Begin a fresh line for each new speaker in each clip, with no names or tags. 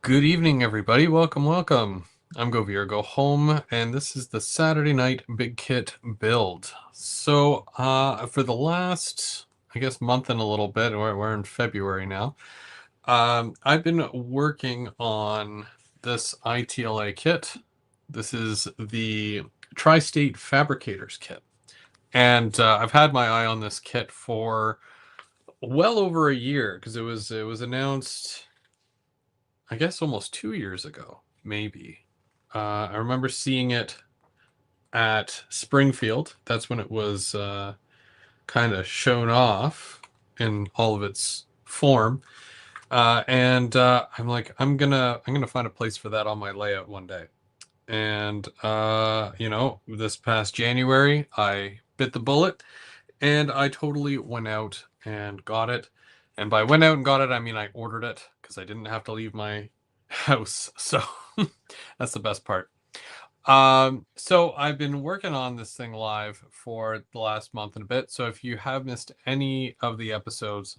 Good evening, everybody. Welcome. I'm Go Home, and this is the Saturday night big kit build. So, for the last, I guess, month and a little bit, we're in February now. I've been working on this ITLA kit. This is the Tri-State Fabricators kit, and I've had my eye on this kit for well over a year because it was announced, I guess, almost 2 years ago, maybe. I remember seeing it at Springfield. That's when it was kind of shown off in all of its form. And I'm like, I'm gonna find a place for that on my layout one day. And this past January, I bit the bullet, and I totally went out and got it. And by went out and got it, I mean I ordered it because I didn't have to leave my house. So that's the best part. So I've been working on this thing live for the last month and a bit. So if you have missed any of the episodes,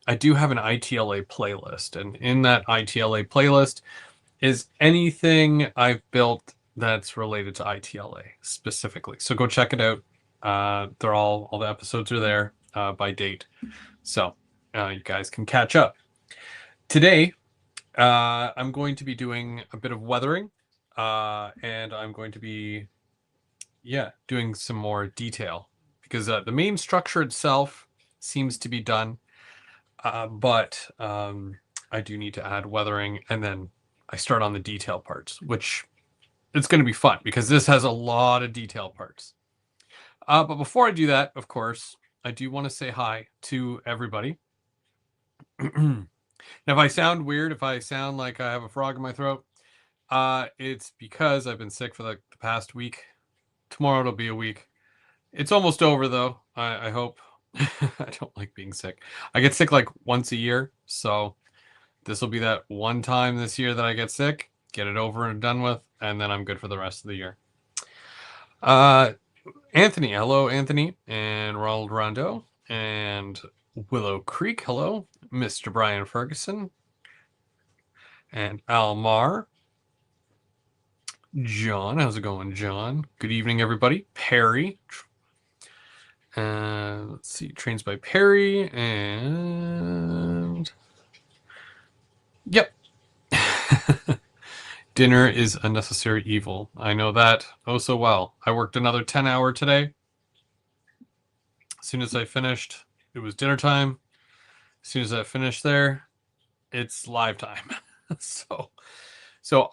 I do have an ITLA playlist. And in that ITLA playlist is anything I've built that's related to ITLA specifically. So go check it out. They're all the episodes are there by date. So you guys can catch up. Today, I'm going to be doing a bit of weathering, and I'm going to be, doing some more detail because the main structure itself seems to be done, but I do need to add weathering, and then I start on the detail parts, which it's going to be fun because this has a lot of detail parts. But before I do that, of course, I do want to say hi to everybody. Now, if I sound weird, if I sound like I have a frog in my throat, it's because I've been sick for the past week. Tomorrow it'll be a week. It's almost over, though. I hope. I don't like being sick. I get sick like once a year, so this will be that one time this year that I get sick, get it over and done with, and then I'm good for the rest of the year. Anthony, hello, Anthony, and Ronald Rondo, and Willow Creek, hello, Mr. Brian Ferguson, and Almar. John, how's it going, John? Good evening, everybody. Perry. Let's see, Trains by Perry, and yep. Dinner is a necessary evil. I know that oh so well. I worked another 10-hour today. As soon as I finished, it was dinner time. As soon as I finished there, it's live time. So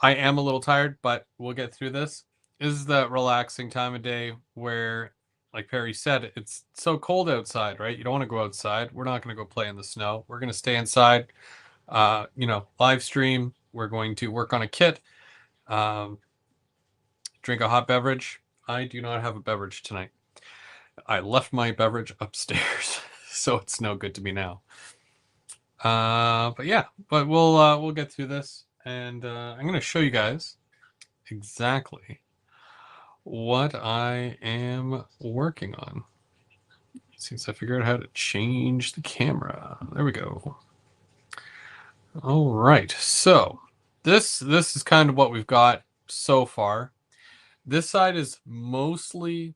I am a little tired, but we'll get through this. This is the relaxing time of day where, like Perry said, it's so cold outside, right? You don't want to go outside. We're not going to go play in the snow. We're going to stay inside, live stream. We're going to work on a kit, drink a hot beverage. I do not have a beverage tonight. I left my beverage upstairs, so it's no good to me now. But we'll get through this, and I'm going to show you guys exactly what I am working on. Since I figured out how to change the camera. There we go. All right, so this is kind of what we've got so far. This side is mostly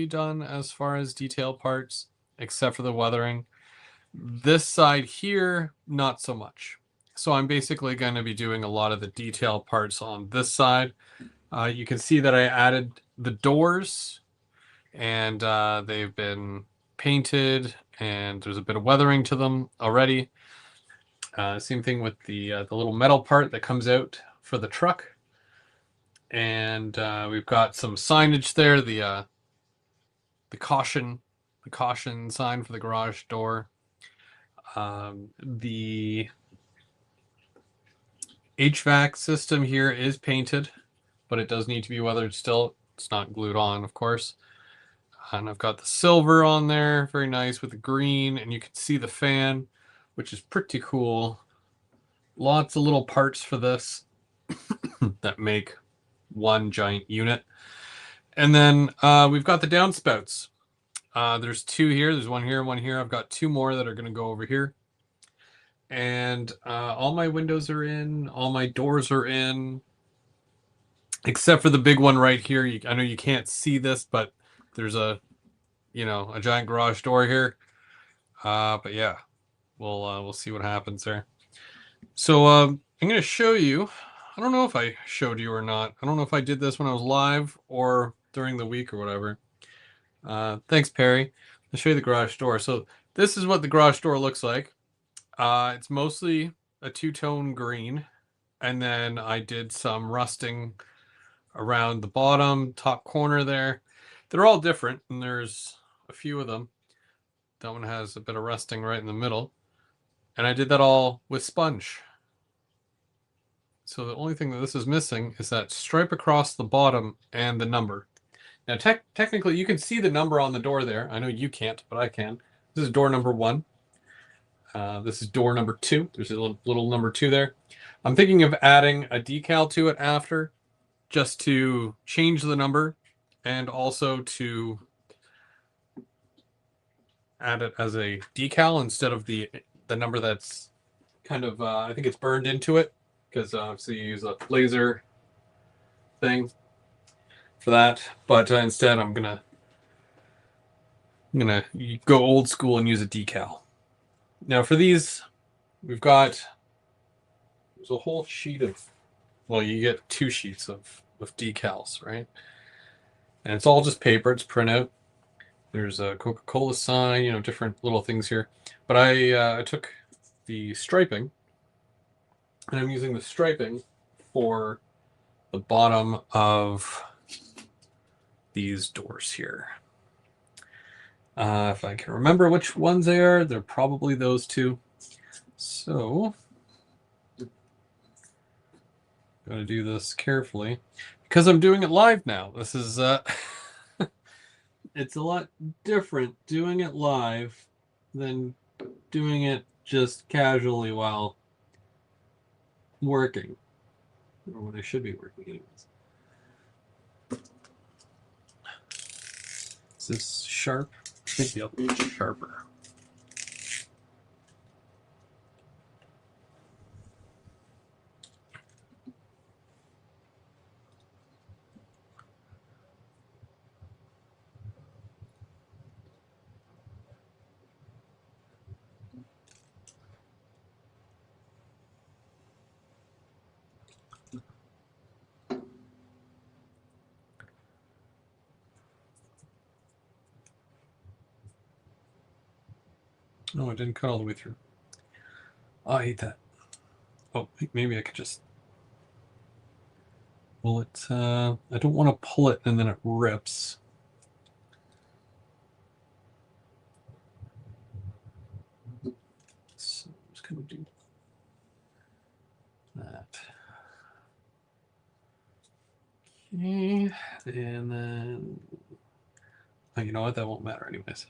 done as far as detail parts, except for the weathering. This side here, not so much. So I'm basically going to be doing a lot of the detail parts on this side. You can see that I added the doors, and they've been painted, and there's a bit of weathering to them already. Same thing with the little metal part that comes out for the truck. And we've got some signage there, the caution sign for the garage door. The HVAC system here is painted, but it does need to be weathered still. It's not glued on, of course. And I've got the silver on there, very nice, with the green, and you can see the fan, which is pretty cool. Lots of little parts for this that make one giant unit. And then we've got the downspouts. There's two here. There's one here, one here. I've got two more that are going to go over here. and all my windows are in, all my doors are in, except for the big one right here. I know you can't see this, but there's a giant garage door here. But yeah, we'll see what happens there. So I'm going to show you. I don't know if I showed you or not. I don't know if I did this when I was live or during the week or whatever. Thanks, Perry. I'll show you the garage door. So this is what the garage door looks like. It's mostly a two-tone green, and then I did some rusting around the bottom top corner there. They're all different, and there's a few of them. That one has a bit of rusting right in the middle, and I did that all with sponge. So the only thing that this is missing is that stripe across the bottom and the number. Now, technically, you can see the number on the door there. I know you can't, but I can. This is door number 1. This is door number 2. There's a little number 2 there. I'm thinking of adding a decal to it after, just to change the number and also to add it as a decal instead of the number that's kind of, I think it's burned into it, because obviously you use a laser thing for that. But instead, I'm gonna go old school and use a decal. Now for these, there's a whole sheet of, well, you get 2 sheets of decals, right? And it's all just paper. It's printout. There's a Coca-Cola sign, different little things here. But I took the striping, and I'm using the striping for the bottom of these doors here. If I can remember which ones they are, they're probably those 2. So, I'm going to do this carefully because I'm doing it live now. This is, it's a lot different doing it live than doing it just casually while working, or when I should be working anyways. Is this sharp? Maybe I'll be sharper. No, I didn't cut all the way through. Oh, I hate that. Oh, maybe I could just pull it. I don't want to pull it and then it rips. So I'm just going to do that. Okay, and then, oh, you know what? That won't matter anyways.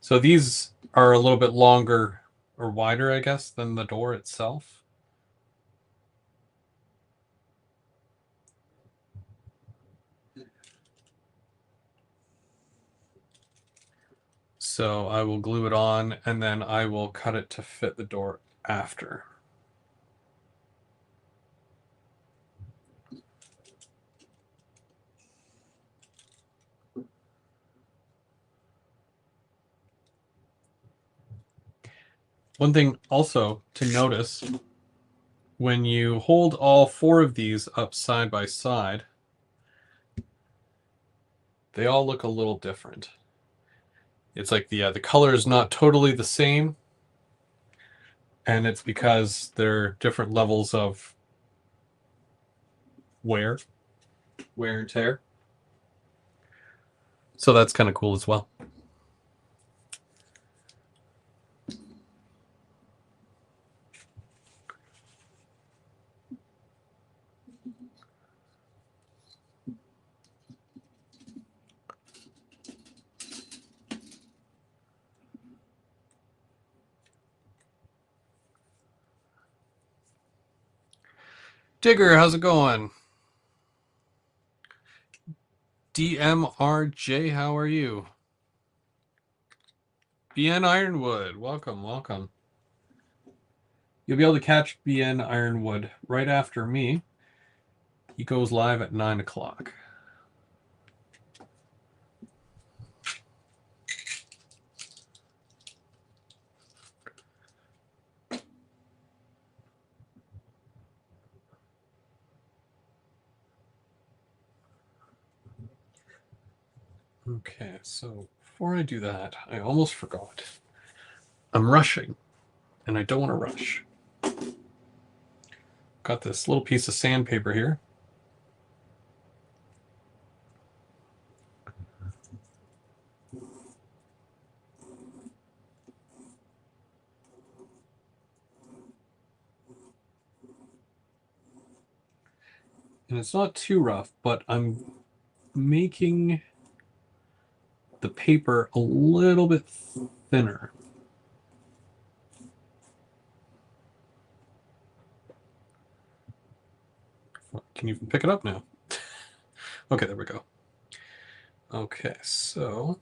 So these are a little bit longer or wider, I guess, than the door itself. So I will glue it on, and then I will cut it to fit the door after. One thing also to notice, when you hold all 4 of these up side by side, they all look a little different. It's like the color is not totally the same, and it's because they're different levels of wear and tear. So that's kind of cool as well. Digger, how's it going? DMRJ, how are you? BN Ironwood, welcome, welcome. You'll be able to catch BN Ironwood right after me. He goes live at 9 o'clock. Okay, so before I do that, I almost forgot. I'm rushing, and I don't want to rush. Got this little piece of sandpaper here. And it's not too rough, but I'm making the paper a little bit thinner. Can you pick it up now? Okay, there we go. Okay, so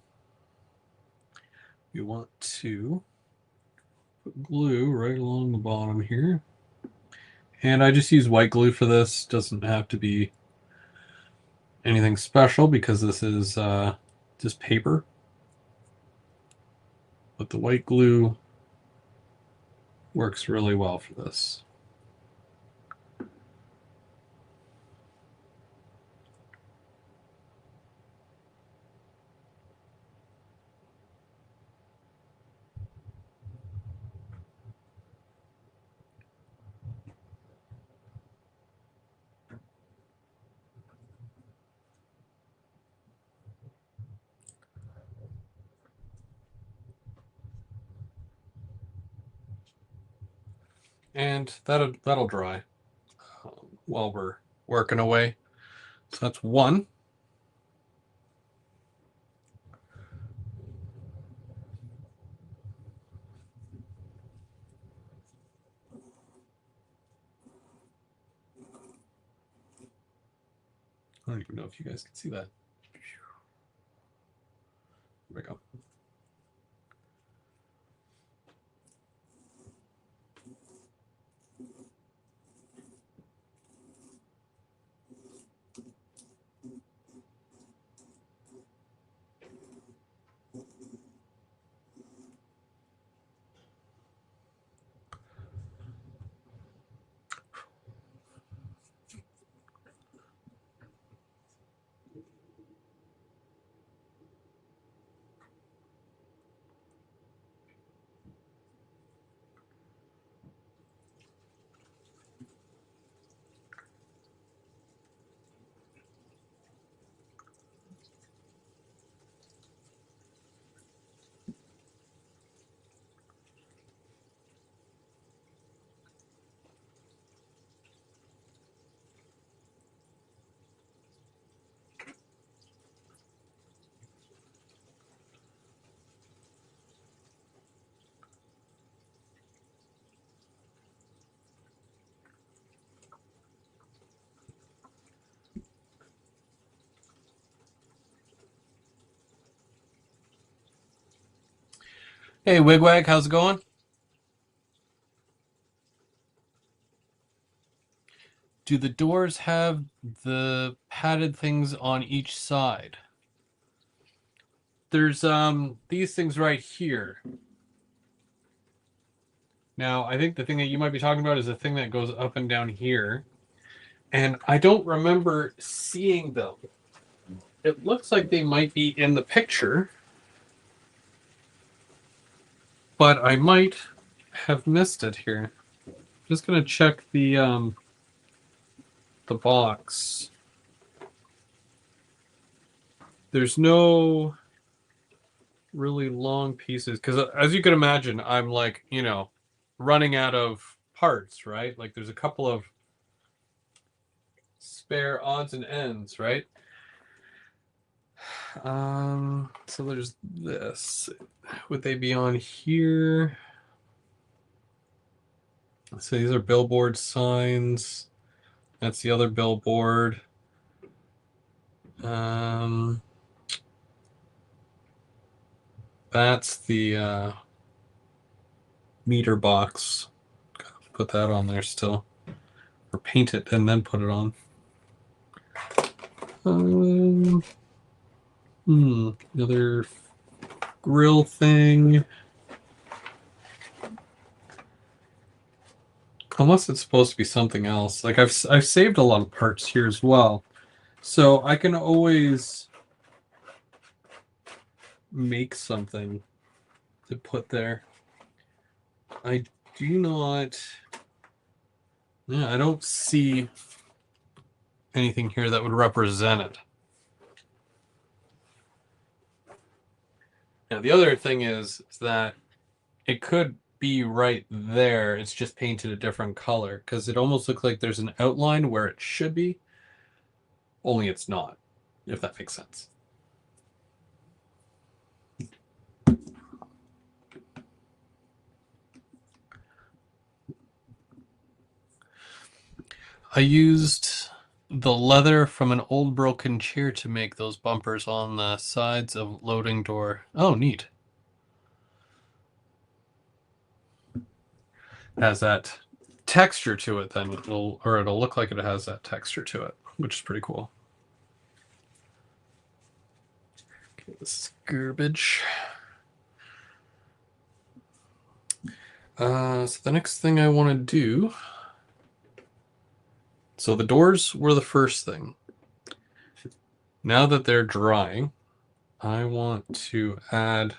you want to put glue right along the bottom here. And I just use white glue for this. Doesn't have to be anything special because this is just paper. But the white glue works really well for this. And that'll dry while we're working away. So that's one. I don't even know if you guys can see that. There we go. Hey, Wigwag, how's it going? Do the doors have the padded things on each side? There's these things right here. Now, I think the thing that you might be talking about is the thing that goes up and down here. And I don't remember seeing them. It looks like they might be in the picture, but I might have missed it here. Just gonna check the box. There's no really long pieces because, as you can imagine, I'm like, running out of parts, right? Like there's a couple of spare odds and ends, right? So there's this. Would they be on here? So these are billboard signs. That's the other billboard. Um, That's the meter box. Gotta put that on there still. Or paint it and then put it on. Another grill thing. Unless it's supposed to be something else. Like I've saved a lot of parts here as well. So I can always make something to put there. I do not... Yeah, I don't see anything here that would represent it. Now, the other thing is that it could be right there. It's just painted a different color because it almost looks like there's an outline where it should be, only it's not, if that makes sense. I used the leather from an old broken chair to make those bumpers on the sides of loading door. Oh, neat. Has that texture to it then, it'll look like it has that texture to it, which is pretty cool. Okay, this is garbage. So the next thing I want to do... So the doors were the first thing. Now that they're drying, I want to add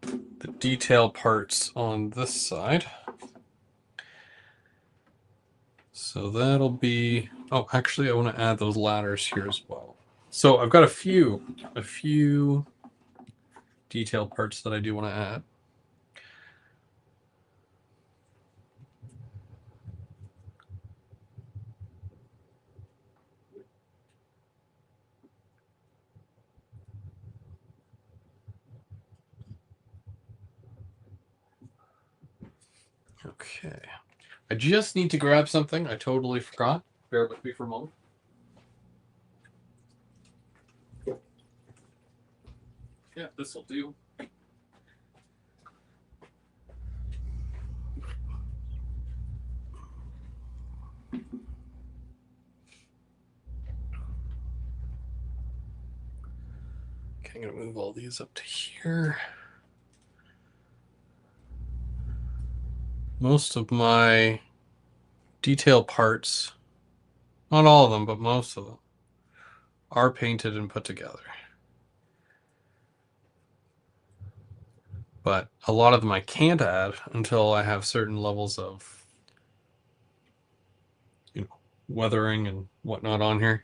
the detail parts on this side. So that'll be... Oh, actually, I want to add those ladders here as well. So I've got a few detail parts that I do want to add. Okay. I just need to grab something. I totally forgot. Bear with me for a moment. Yeah, this will do. Okay, I'm going to move all these up to here. Most of my detail parts, not all of them, but most of them, are painted and put together. But a lot of them I can't add until I have certain levels of, weathering and whatnot on here.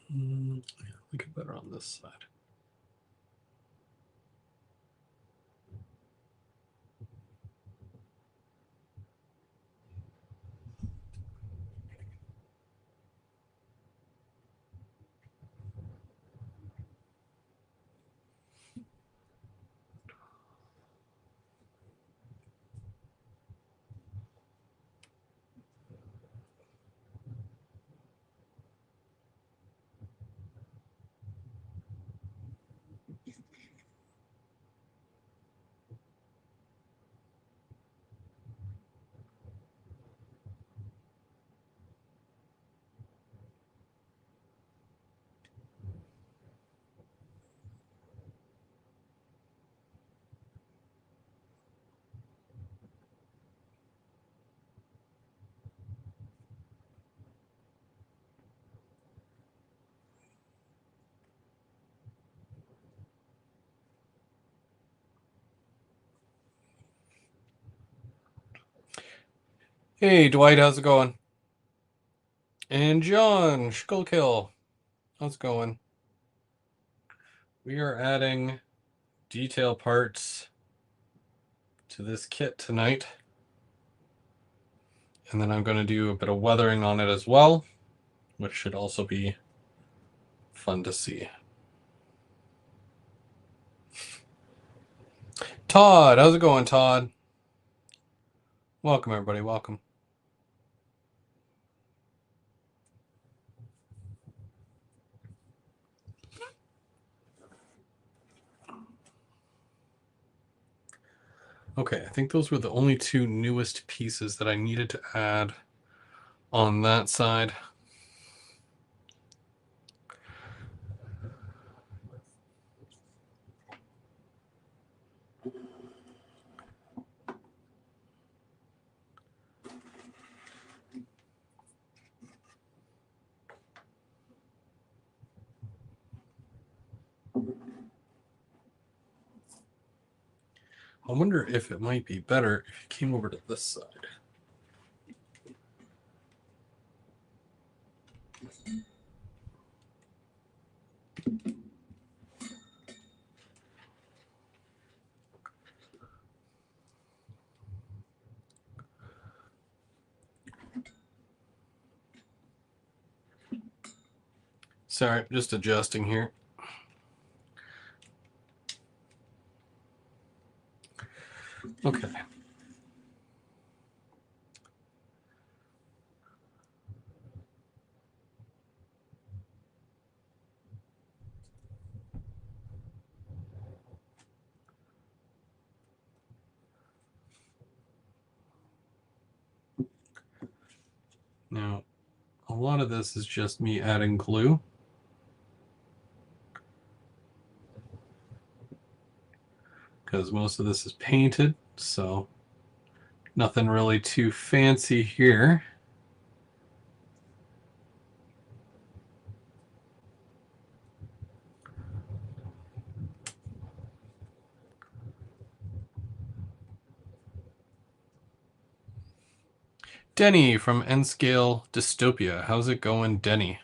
I think it better on this side. Hey, Dwight, how's it going? And John, Skullkill, how's it going? We are adding detail parts to this kit tonight. And then I'm going to do a bit of weathering on it as well, which should also be fun to see. Todd, how's it going, Todd? Welcome, everybody, welcome. Okay, I think those were the only two newest pieces that I needed to add on that side. I wonder if it might be better if it came over to this side. Sorry, just adjusting here. Okay. Now, a lot of this is just me adding glue. Because most of this is painted, so nothing really too fancy here. Denny from N-Scale Dystopia. How's it going, Denny?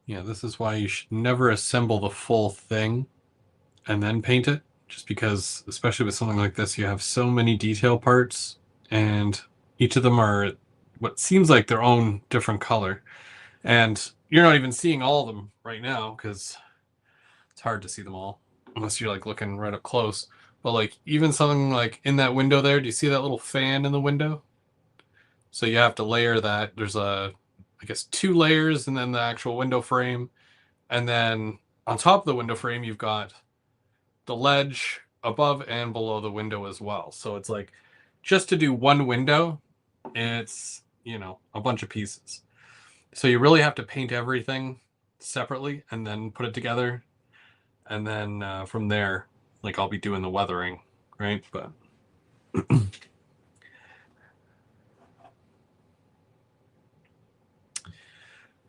Yeah, this is why you should never assemble the full thing and then paint it. Just because, especially with something like this, you have so many detail parts, and each of them are what seems like their own different color. And you're not even seeing all of them right now because it's hard to see them all unless you're like looking right up close. But like even something like in that window there, do you see that little fan in the window? So you have to layer that. There's I guess two layers and then the actual window frame. And then on top of the window frame, you've got the ledge above and below the window as well. So it's like just to do one window, it's, a bunch of pieces. So you really have to paint everything separately and then put it together. And then from there, like I'll be doing the weathering, right? But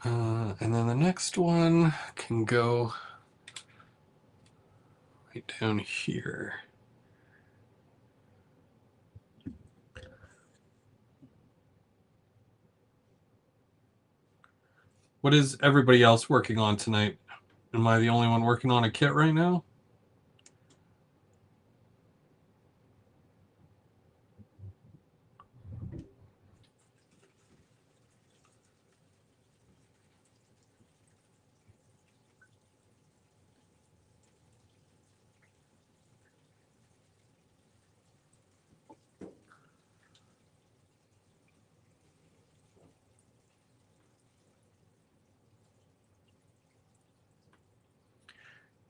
and then the next one can go right down here. What is everybody else working on tonight? Am I the only one working on a kit right now?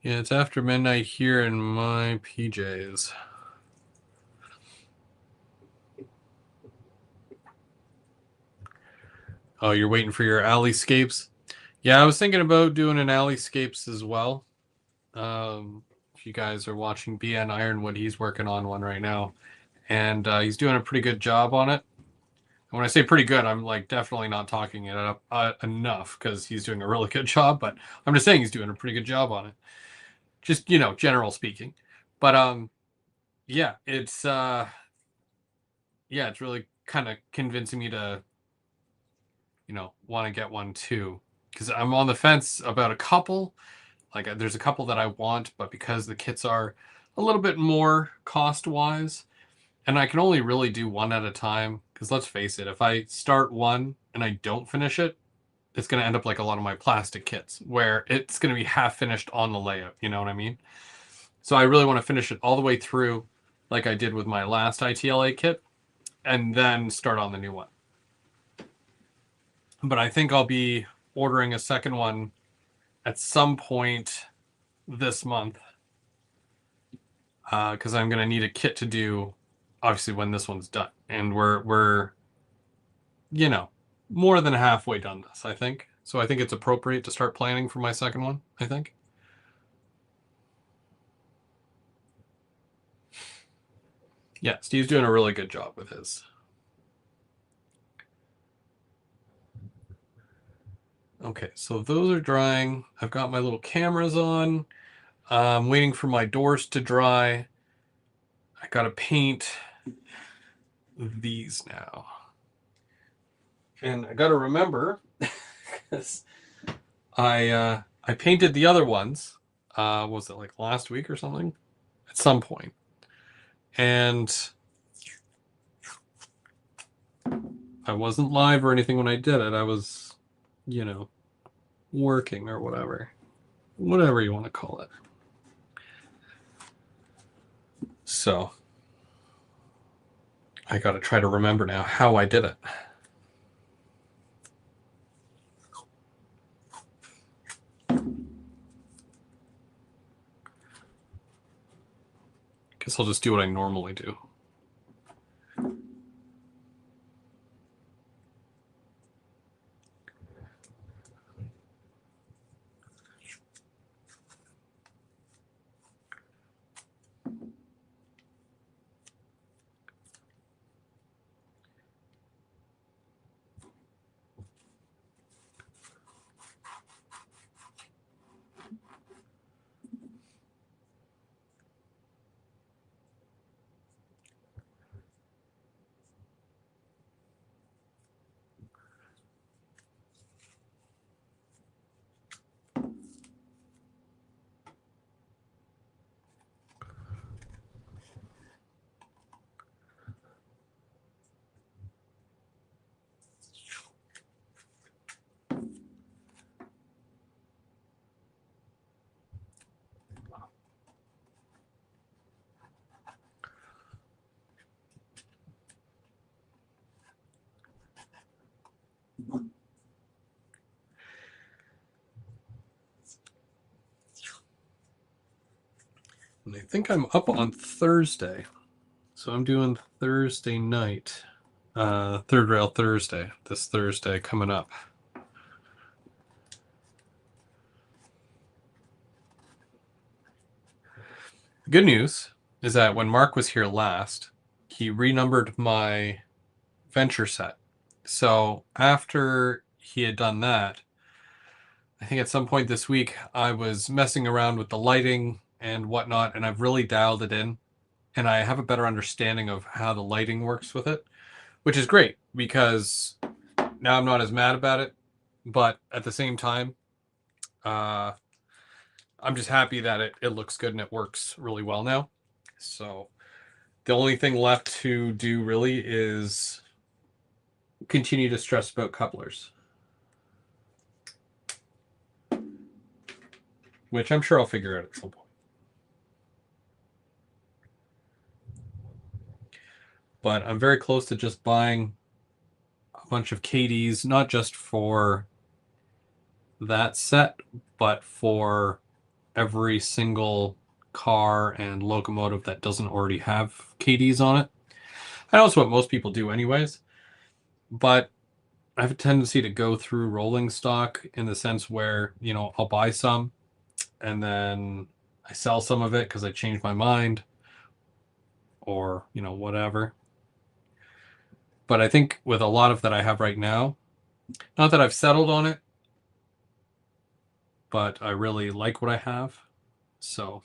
Yeah, it's after midnight here in my PJs. Oh, you're waiting for your alleyscapes? Yeah, I was thinking about doing an Alley-scapes as well. If you guys are watching BN Ironwood, he's working on one right now, and he's doing a pretty good job on it. And when I say pretty good, I'm like definitely not talking it up enough because he's doing a really good job. But I'm just saying he's doing a pretty good job on it. Just general speaking. But yeah, it's really kind of convincing me to want to get one too, because I'm on the fence about a couple. Like there's a couple that I want, but because the kits are a little bit more cost wise, and I can only really do one at a time. Because let's face it, if I start one and I don't finish it, it's going to end up like a lot of my plastic kits, where it's going to be half finished on the layout. You know what I mean? So I really want to finish it all the way through, like I did with my last ITLA kit, and then start on the new one. But I think I'll be ordering a second one at some point this month, because I'm going to need a kit to do, obviously, when this one's done. And we're more than halfway done this, I think. So I think it's appropriate to start planning for my second one, I think. Yeah, Steve's doing a really good job with his. Okay, so those are drying. I've got my little cameras on. I'm waiting for my doors to dry. I gotta paint these now. And I gotta remember, because I painted the other ones. Was it like last week or something? At some point. And I wasn't live or anything when I did it. I was, working or whatever. Whatever you want to call it. So I got to try to remember now how I did it. Guess I'll just do what I normally do. And I think I'm up on Thursday. So I'm doing Thursday night. Third Rail Thursday. This Thursday coming up. The good news is that when Mark was here last, he renumbered my venture set. So after he had done that, I think at some point this week, I was messing around with the lighting and whatnot, and I've really dialed it in. And I have a better understanding of how the lighting works with it, which is great because now I'm not as mad about it. But at the same time, uh, I'm just happy that it looks good and it works really well now. So the only thing left to do really is continue to stress about couplers, which I'm sure I'll figure out at some point. But I'm very close to just buying a bunch of KDs, not just for that set, but for every single car and locomotive that doesn't already have KDs on it. I know it's what most people do anyways, but I have a tendency to go through rolling stock in the sense where, you know, I'll buy some and then I sell some of it because I change my mind or, you know, whatever. But I think with a lot of that I have right now, not that I've settled on it, but I really like what I have. So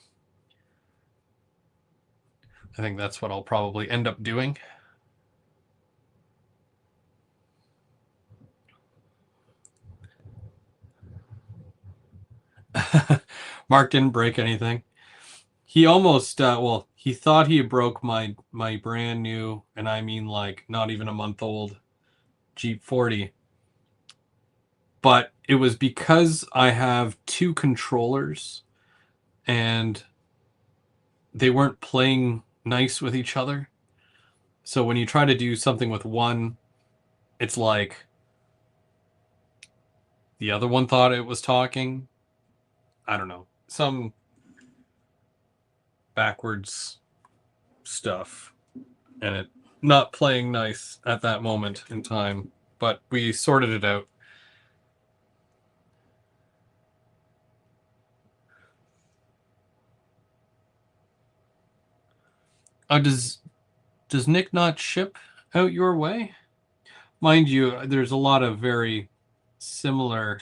I think that's what I'll probably end up doing. Mark didn't break anything. He almost, well, he thought he broke my brand new, and I mean like not even a month old Jeep 40. But it was because I have two controllers and they weren't playing nice with each other. So when you try to do something with one, it's like the other one thought it was talking. I don't know. Some backwards stuff. And it not playing nice at that moment in time. But we sorted it out. Does Nick not ship out your way? Mind you, there's a lot of very similar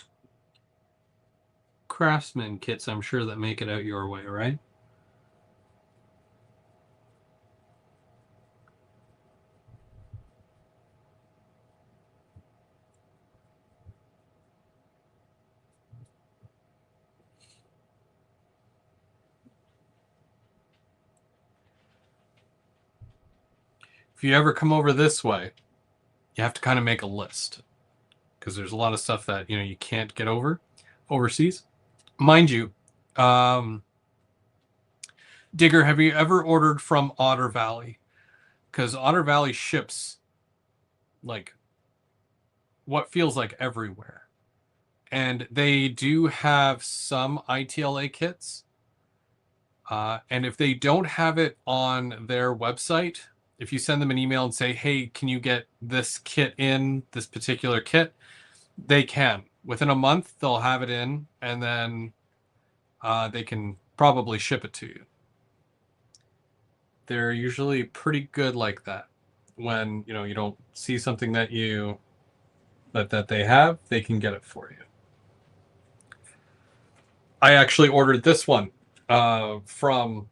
Craftsman kits, I'm sure, that make it out your way, right? If you ever come over this way, you have to kind of make a list because there's a lot of stuff that, you know, you can't get overseas. Mind you, um, Digger, have you ever ordered from Otter Valley? Because Otter Valley ships like what feels like everywhere. And they do have some ITLA kits. And if they don't have it on their website, if you send them an email and say, hey, can you get this kit in, this particular kit? They can. Within a month, they'll have it in, and then they can probably ship it to you. They're usually pretty good like that. When, you know, you don't see something that they have, they can get it for you. I actually ordered this one from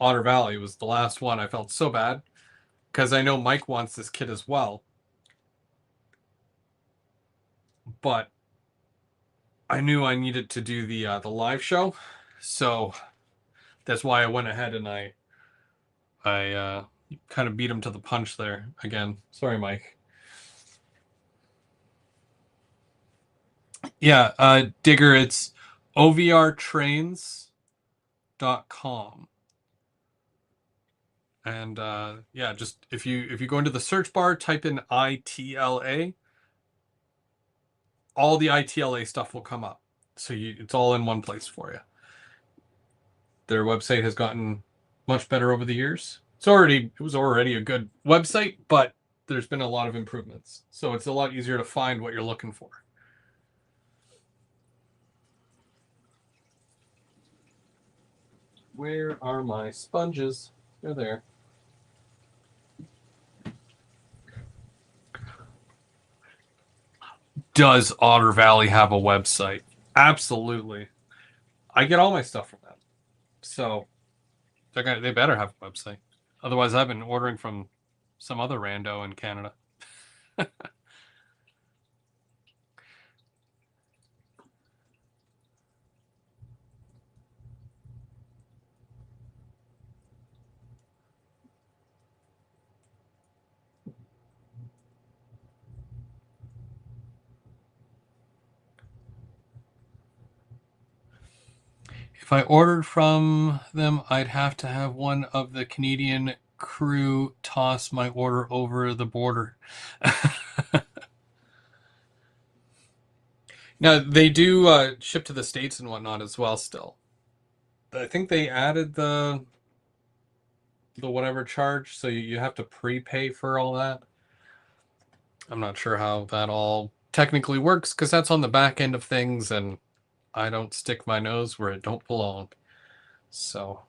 Otter Valley. It was the last one. I felt so bad because I know Mike wants this kit as well. But I knew I needed to do the live show, so that's why I went ahead and I kind of beat him to the punch there again. Sorry, Mike. Yeah, Digger, it's ovrtrains.com. And yeah, just if you go into the search bar, type in ITLA, all the ITLA stuff will come up. So it's all in one place for you. Their website has gotten much better over the years. It was already a good website, but there's been a lot of improvements. So it's a lot easier to find what you're looking for. Where are my sponges? They're there. Does Otter Valley have a website? Absolutely. I get all my stuff from them. So they better have a website. Otherwise, I've been ordering from some other rando in Canada. If I ordered from them, I'd have to have one of the Canadian crew toss my order over the border. Now, they do ship to the States and whatnot as well still. I think they added the whatever charge, so you have to prepay for all that. I'm not sure how that all technically works because that's on the back end of things and I don't stick my nose where it don't belong. So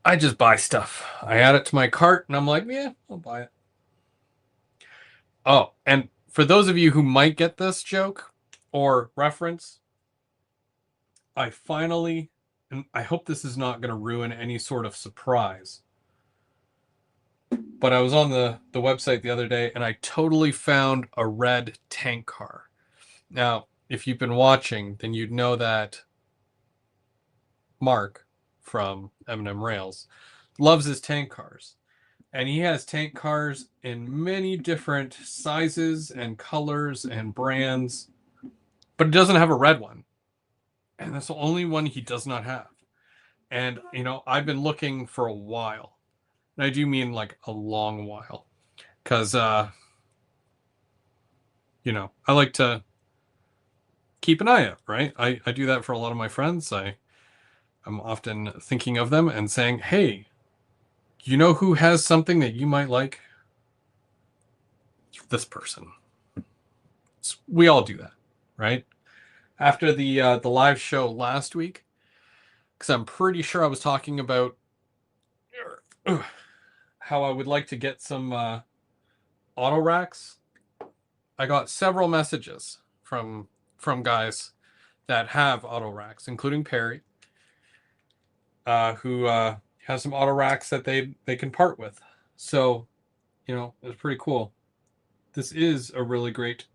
I just buy stuff. I add it to my cart and I'm like, yeah, I'll buy it. Oh, and for those of you who might get this joke or reference, I finally, and I hope this is not going to ruin any sort of surprise, but I was on the website the other day and I totally found a red tank car. Now, if you've been watching, then you'd know that Mark from M&M Rails loves his tank cars. And he has tank cars in many different sizes and colors and brands, but he doesn't have a red one. And that's the only one he does not have. And, you know, I've been looking for a while. And I do mean like a long while. Because, you know, I like to keep an eye out, right? I do that for a lot of my friends. I'm often thinking of them and saying, hey, you know who has something that you might like? This person. We all do that, right? After the live show last week, because I'm pretty sure I was talking about how I would like to get some auto racks. I got several messages from guys that have auto racks, including Perry, who has some auto racks that they can part with. So, you know, it's pretty cool. This is a really great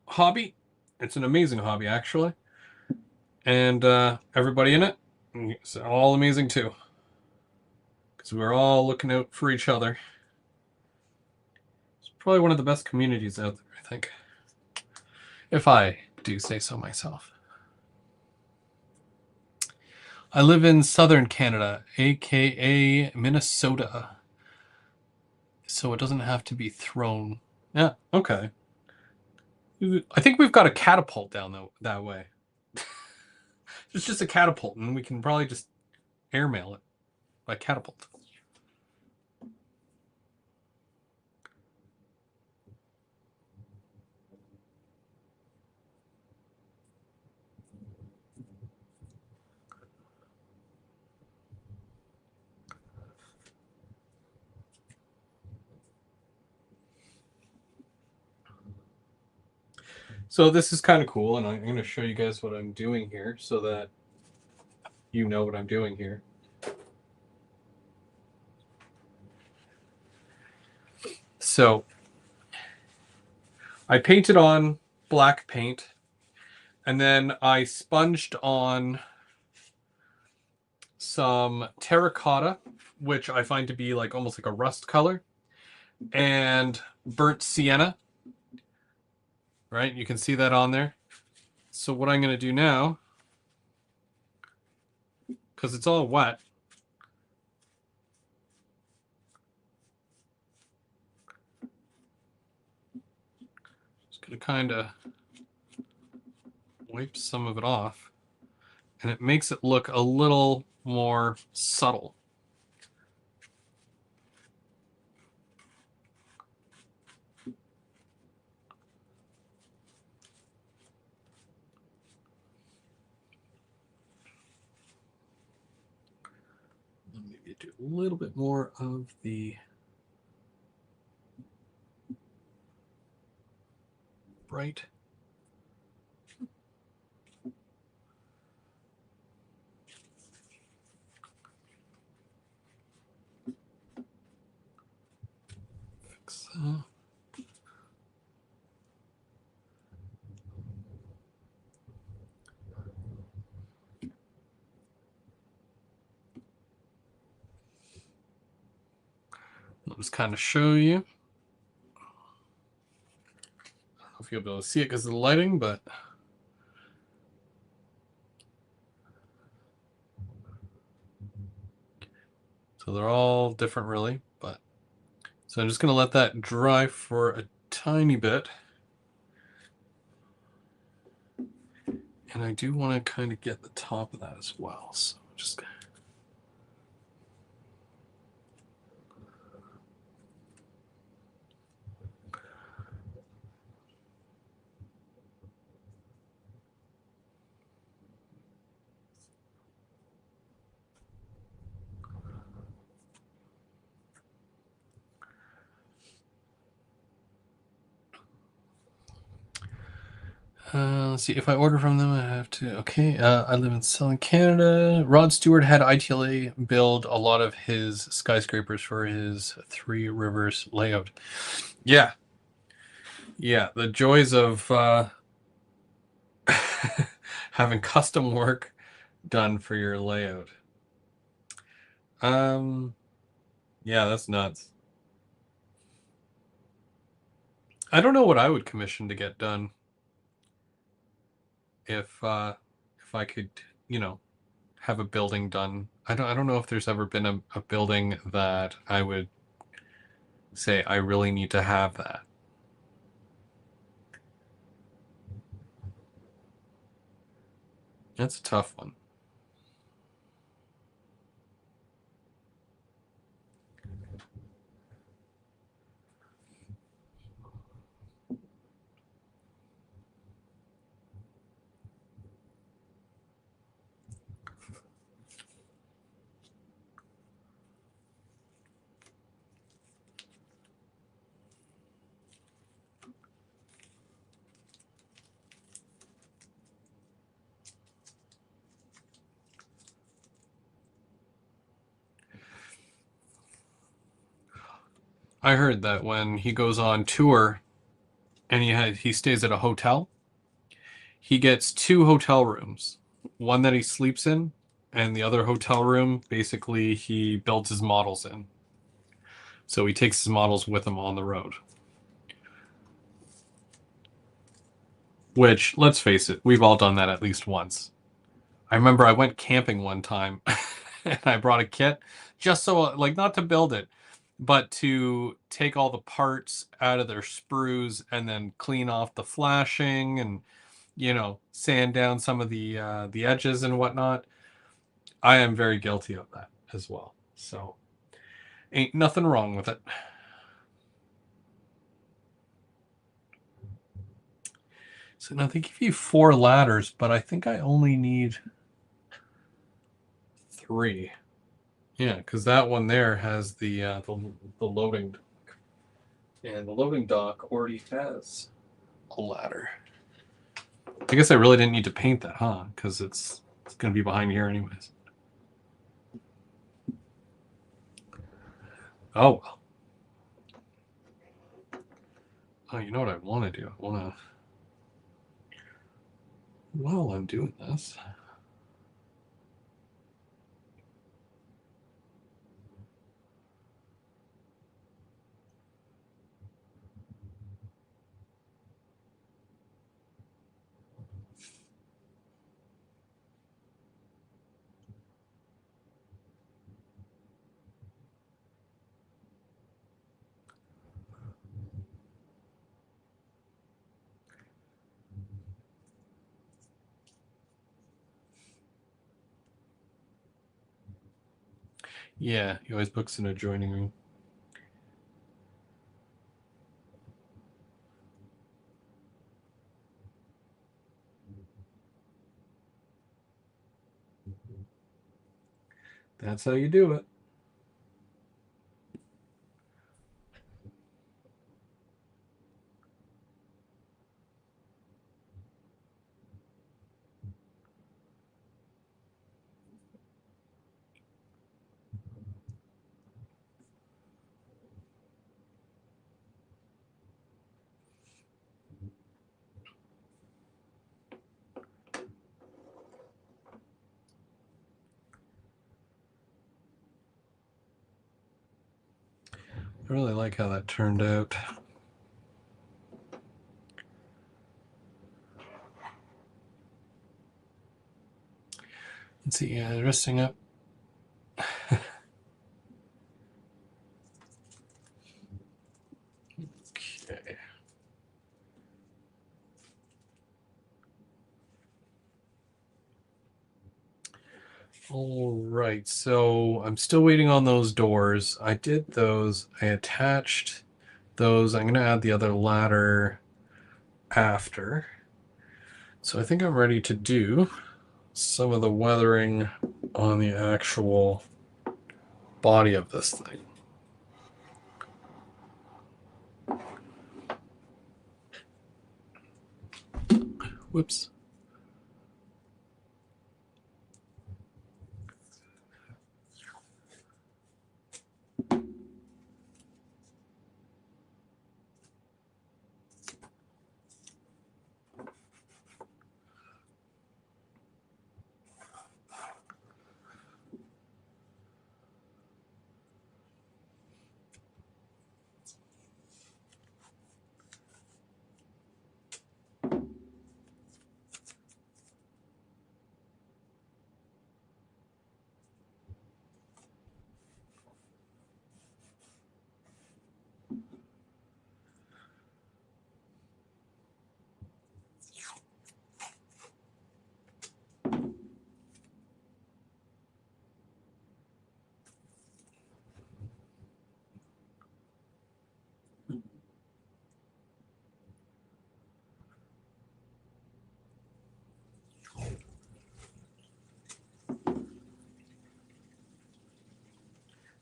hobby. It's an amazing hobby, actually. And everybody in it, it's all amazing too. Because we're all looking out for each other. It's probably one of the best communities out there, I think. If I do say so myself. I live in southern Canada, aka Minnesota. So it doesn't have to be thrown. Yeah, okay. I think we've got a catapult down that way. It's just a catapult, and we can probably just airmail it by catapult. So this is kind of cool, and I'm going to show you guys what I'm doing here so that you know what I'm doing here. So I painted on black paint, and then I sponged on some terracotta, which I find to be like almost like a rust color, and burnt sienna. Right? You can see that on there. So what I'm going to do now, because it's all wet, just going to kind of wipe some of it off, and it makes it look a little more subtle. Maybe do a little bit more of the bright. Fix that. I'll just kind of show you. I don't know if you'll be able to see it because of the lighting, but so they're all different really, but so I'm just going to let that dry for a tiny bit. And I do want to kind of get the top of that as well. So just Let's see. If I order from them, I have to. Okay. I live in Southern Canada. Rod Stewart had ITLA build a lot of his skyscrapers for his Three Rivers layout. Yeah. Yeah. The joys of having custom work done for your layout. Um, yeah, that's nuts. I don't know what I would commission to get done if I could, you know, have a building done. I don't know if there's ever been a building that I would say I really need to have that. That's a tough one. I heard that when he goes on tour and he stays at a hotel, he gets two hotel rooms. One that he sleeps in, and the other hotel room basically he builds his models in. So he takes his models with him on the road. Which, let's face it, we've all done that at least once. I remember I went camping one time and I brought a kit just so, like, not to build it, but to take all the parts out of their sprues and then clean off the flashing and, sand down some of the edges and whatnot. I am very guilty of that as well. So, ain't nothing wrong with it. So now they give you 4 ladders, but I think I only need 3. Yeah, because that one there has the loading dock, and the loading dock already has a ladder. I guess I really didn't need to paint that, huh? Because it's going to be behind here anyways. Oh well. Oh, you know what I want to do? I want to. While I'm doing this, yeah, he always books an adjoining room. That's how you do it. I really like how that turned out. Let's see, yeah, resting up. Okay. All right, so I'm still waiting on those doors. I did those. I attached those. I'm going to add the other ladder after. So I think I'm ready to do some of the weathering on the actual body of this thing. Whoops.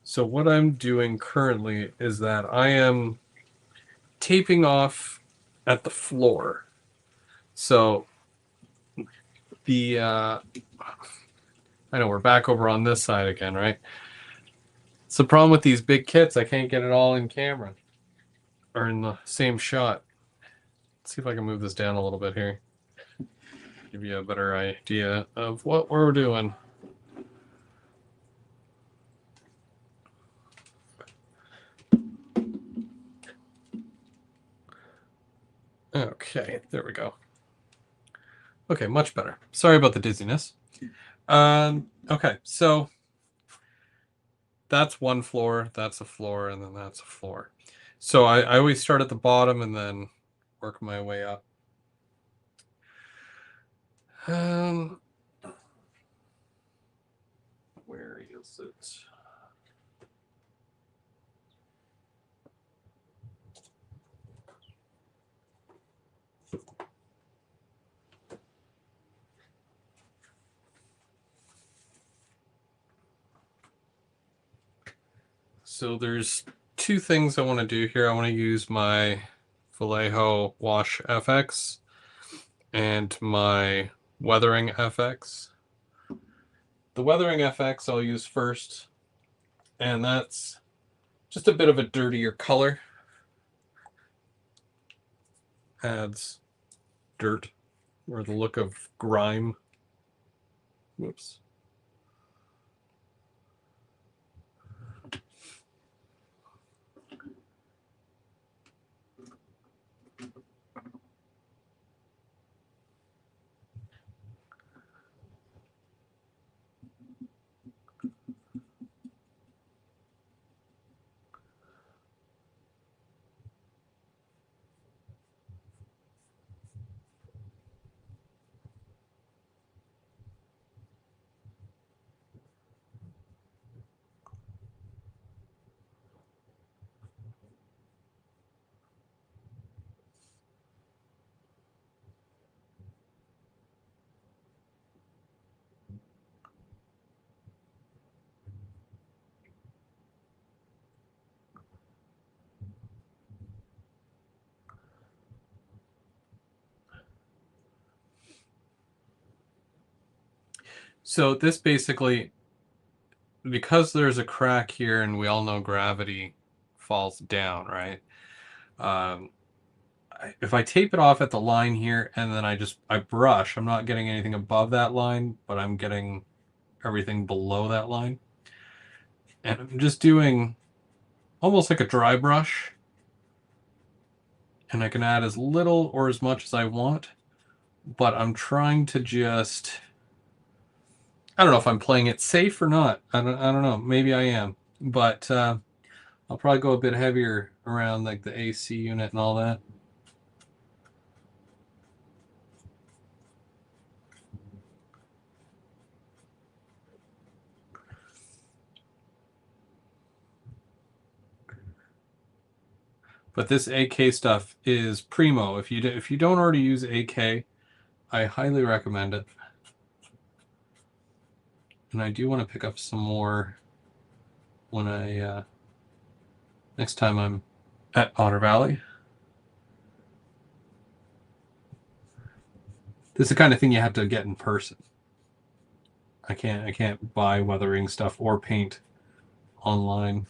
So what I'm doing currently is that I am taping off at the floor. So the I know we're back over on this side again, right? It's the problem with these big kits. I can't get it all in camera or in the same shot. Let's see if I can move this down a little bit here. Give you a better idea of what we're doing. Okay, there we go. Okay, much better. Sorry about the dizziness. Okay, so that's one floor, that's a floor, and then that's a floor. So I always start at the bottom and then work my way up. Where is it? So there's two things I want to do here. I want to use my Vallejo Wash FX and my Weathering FX. The Weathering FX I'll use first, and that's just a bit of a dirtier color. Adds dirt or the look of grime. Whoops. So this basically, because there's a crack here and we all know gravity falls down, right? Um, if I tape it off at the line here and then I brush, I'm not getting anything above that line, but I'm getting everything below that line. And I'm just doing almost like a dry brush. And I can add as little or as much as I want, but I'm trying to just, I don't know if I'm playing it safe or not. I don't know. Maybe I am, but I'll probably go a bit heavier around like the AC unit and all that. But this AK stuff is primo. If you don't already use AK, I highly recommend it. And I do want to pick up some more when I next time I'm at Otter Valley. This is the kind of thing you have to get in person. I can't buy weathering stuff or paint online.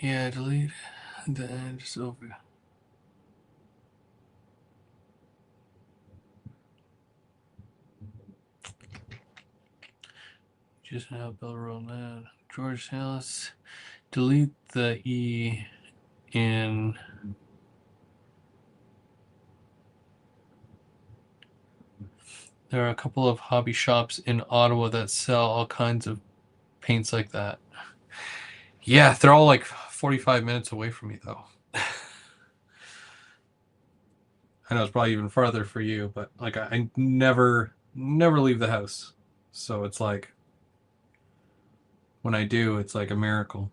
Yeah, delete the edge over. Just now, Bill roll that. George Hallis. Delete the E in. There are a couple of hobby shops in Ottawa that sell all kinds of paints like that. Yeah, they're all like 45 minutes away from me, though. I know it's probably even farther for you, but like I never leave the house. So it's like when I do, it's like a miracle.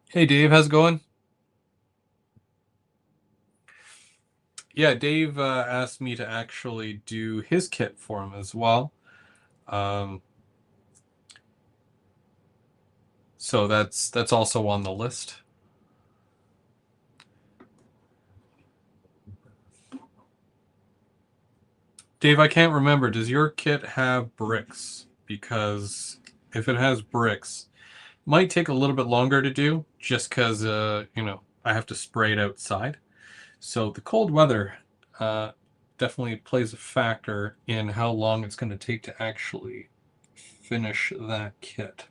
Hey Dave, how's it going? Yeah, Dave asked me to actually do his kit for him as well. Um, so that's also on the list. Dave, I can't remember. Does your kit have bricks? Because if it has bricks, it might take a little bit longer to do just because, I have to spray it outside. So the cold weather uh, definitely plays a factor in how long it's going to take to actually finish that kit.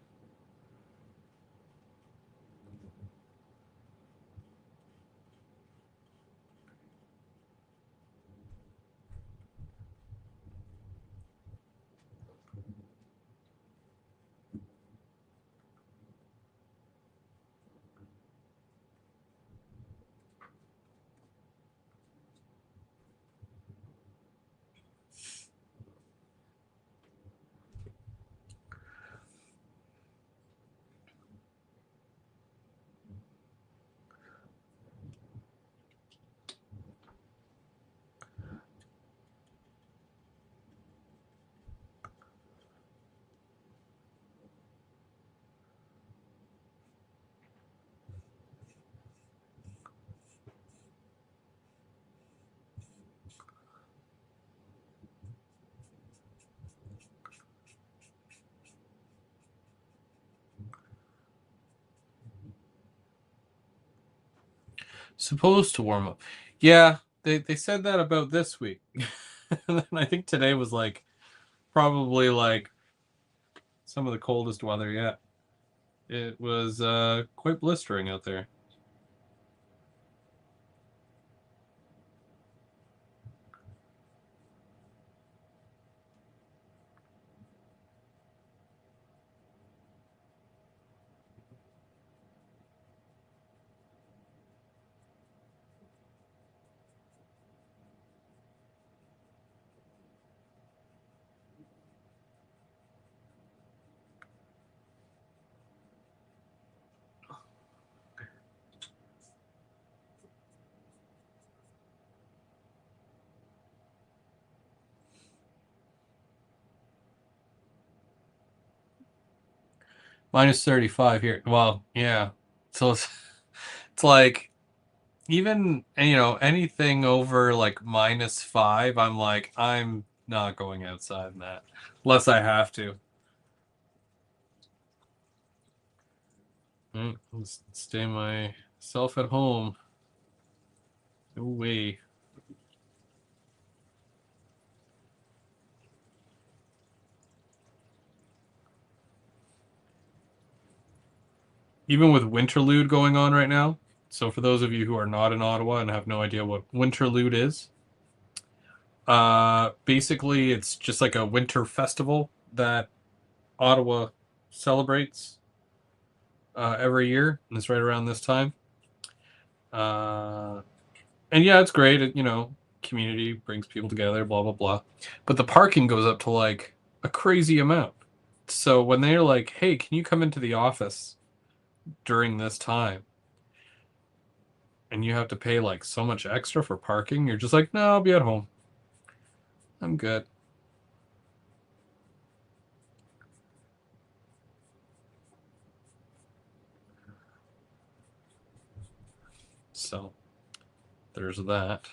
Supposed to warm up. Yeah, they said that about this week. And then I think today was like probably like some of the coldest weather yet. It was quite blistering out there. Minus 35 here. Well, yeah. So it's like even anything over like -5, I'm like I'm not going outside in that unless I have to. Let's stay myself at home. No way. Even with Winterlude going on right now. So for those of you who are not in Ottawa and have no idea what Winterlude is, basically it's just like a winter festival that Ottawa celebrates every year, and it's right around this time. Uh, and yeah, it's great. Community brings people together, blah blah blah. But the parking goes up to like a crazy amount. So when they're like, "Hey, can you come into the office during this time?" and you have to pay like so much extra for parking, you're just like, "No, I'll be at home. I'm good." So there's that.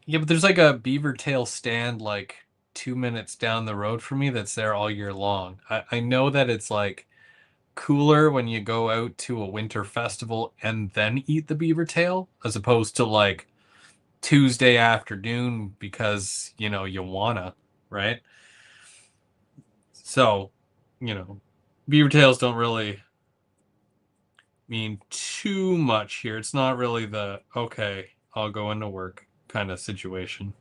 Yeah, but there's like a beaver tail stand like 2 minutes down the road from me that's there all year long. I know that it's like cooler when you go out to a winter festival and then eat the beaver tail as opposed to like Tuesday afternoon because, you wanna, right? So, you know, beaver tails don't really mean too much here. It's not really the okay, I'll go into work kind of situation.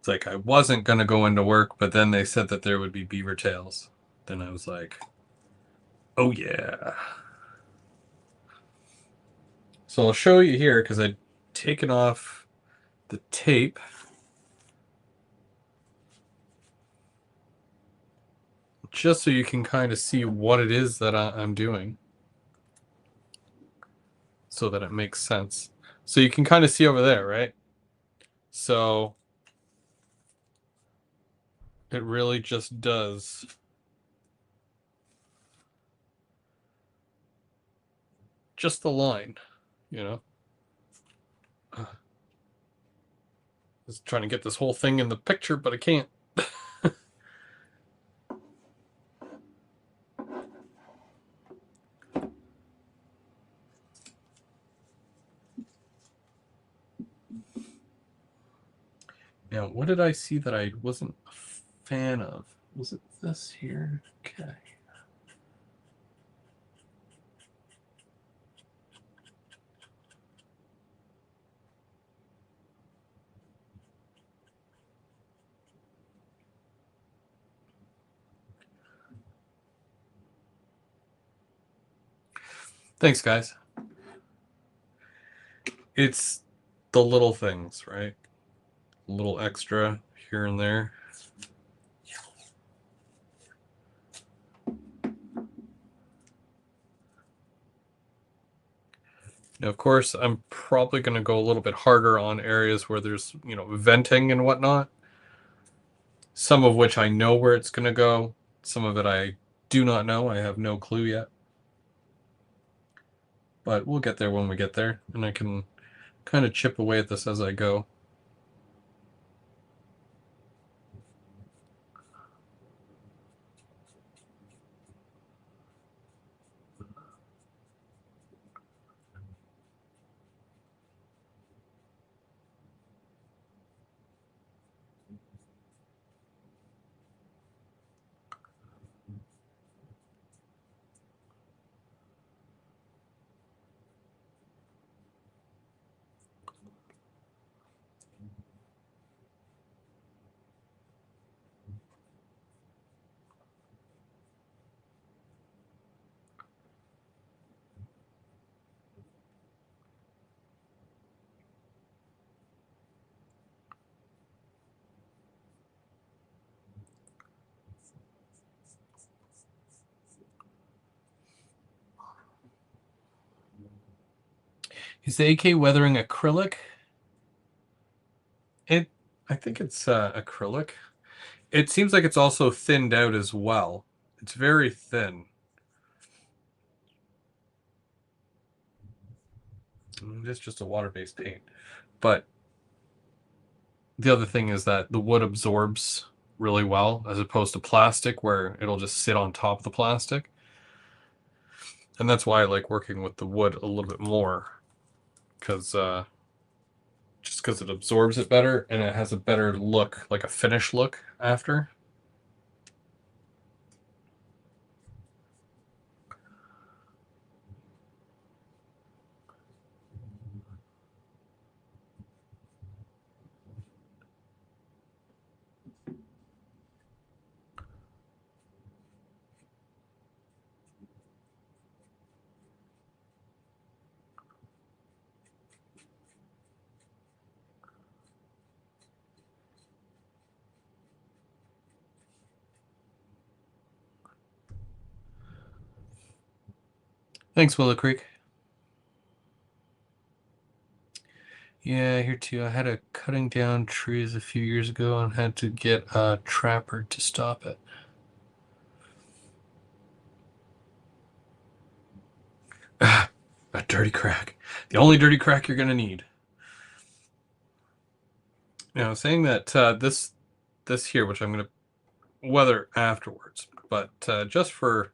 It's like I wasn't gonna go into work, but then they said that there would be beaver tails. Then I was like, oh yeah. So I'll show you here because I'd taken off the tape. Just so you can kind of see what it is that I'm doing. So that it makes sense. So you can kind of see over there, right? So it really just does just the line, you know? Just trying to get this whole thing in the picture, but I can't. Now, what did I see that I wasn't a fan of? Was it this here? Okay. Thanks, guys. It's the little things, right? A little extra here and there. Now, of course, I'm probably going to go a little bit harder on areas where there's, venting and whatnot. some of which I know where it's going to go. Some of it I do not know. I have no clue yet. But we'll get there when we get there, and I can kind of chip away at this as I go. Is the AK weathering acrylic? I think it's acrylic. It seems like it's also thinned out as well. It's very thin. It's just a water-based paint. But the other thing is that the wood absorbs really well as opposed to plastic where it'll just sit on top of the plastic. And that's why I like working with the wood a little bit more, because just because it absorbs it better and it has a better look, like a finish look after. Thanks, Willow Creek. Yeah, here too. I had a cutting down trees a few years ago and had to get a trapper to stop it. A dirty crack. The only dirty crack you're gonna need. Now, saying that this here, which I'm gonna weather afterwards, but just for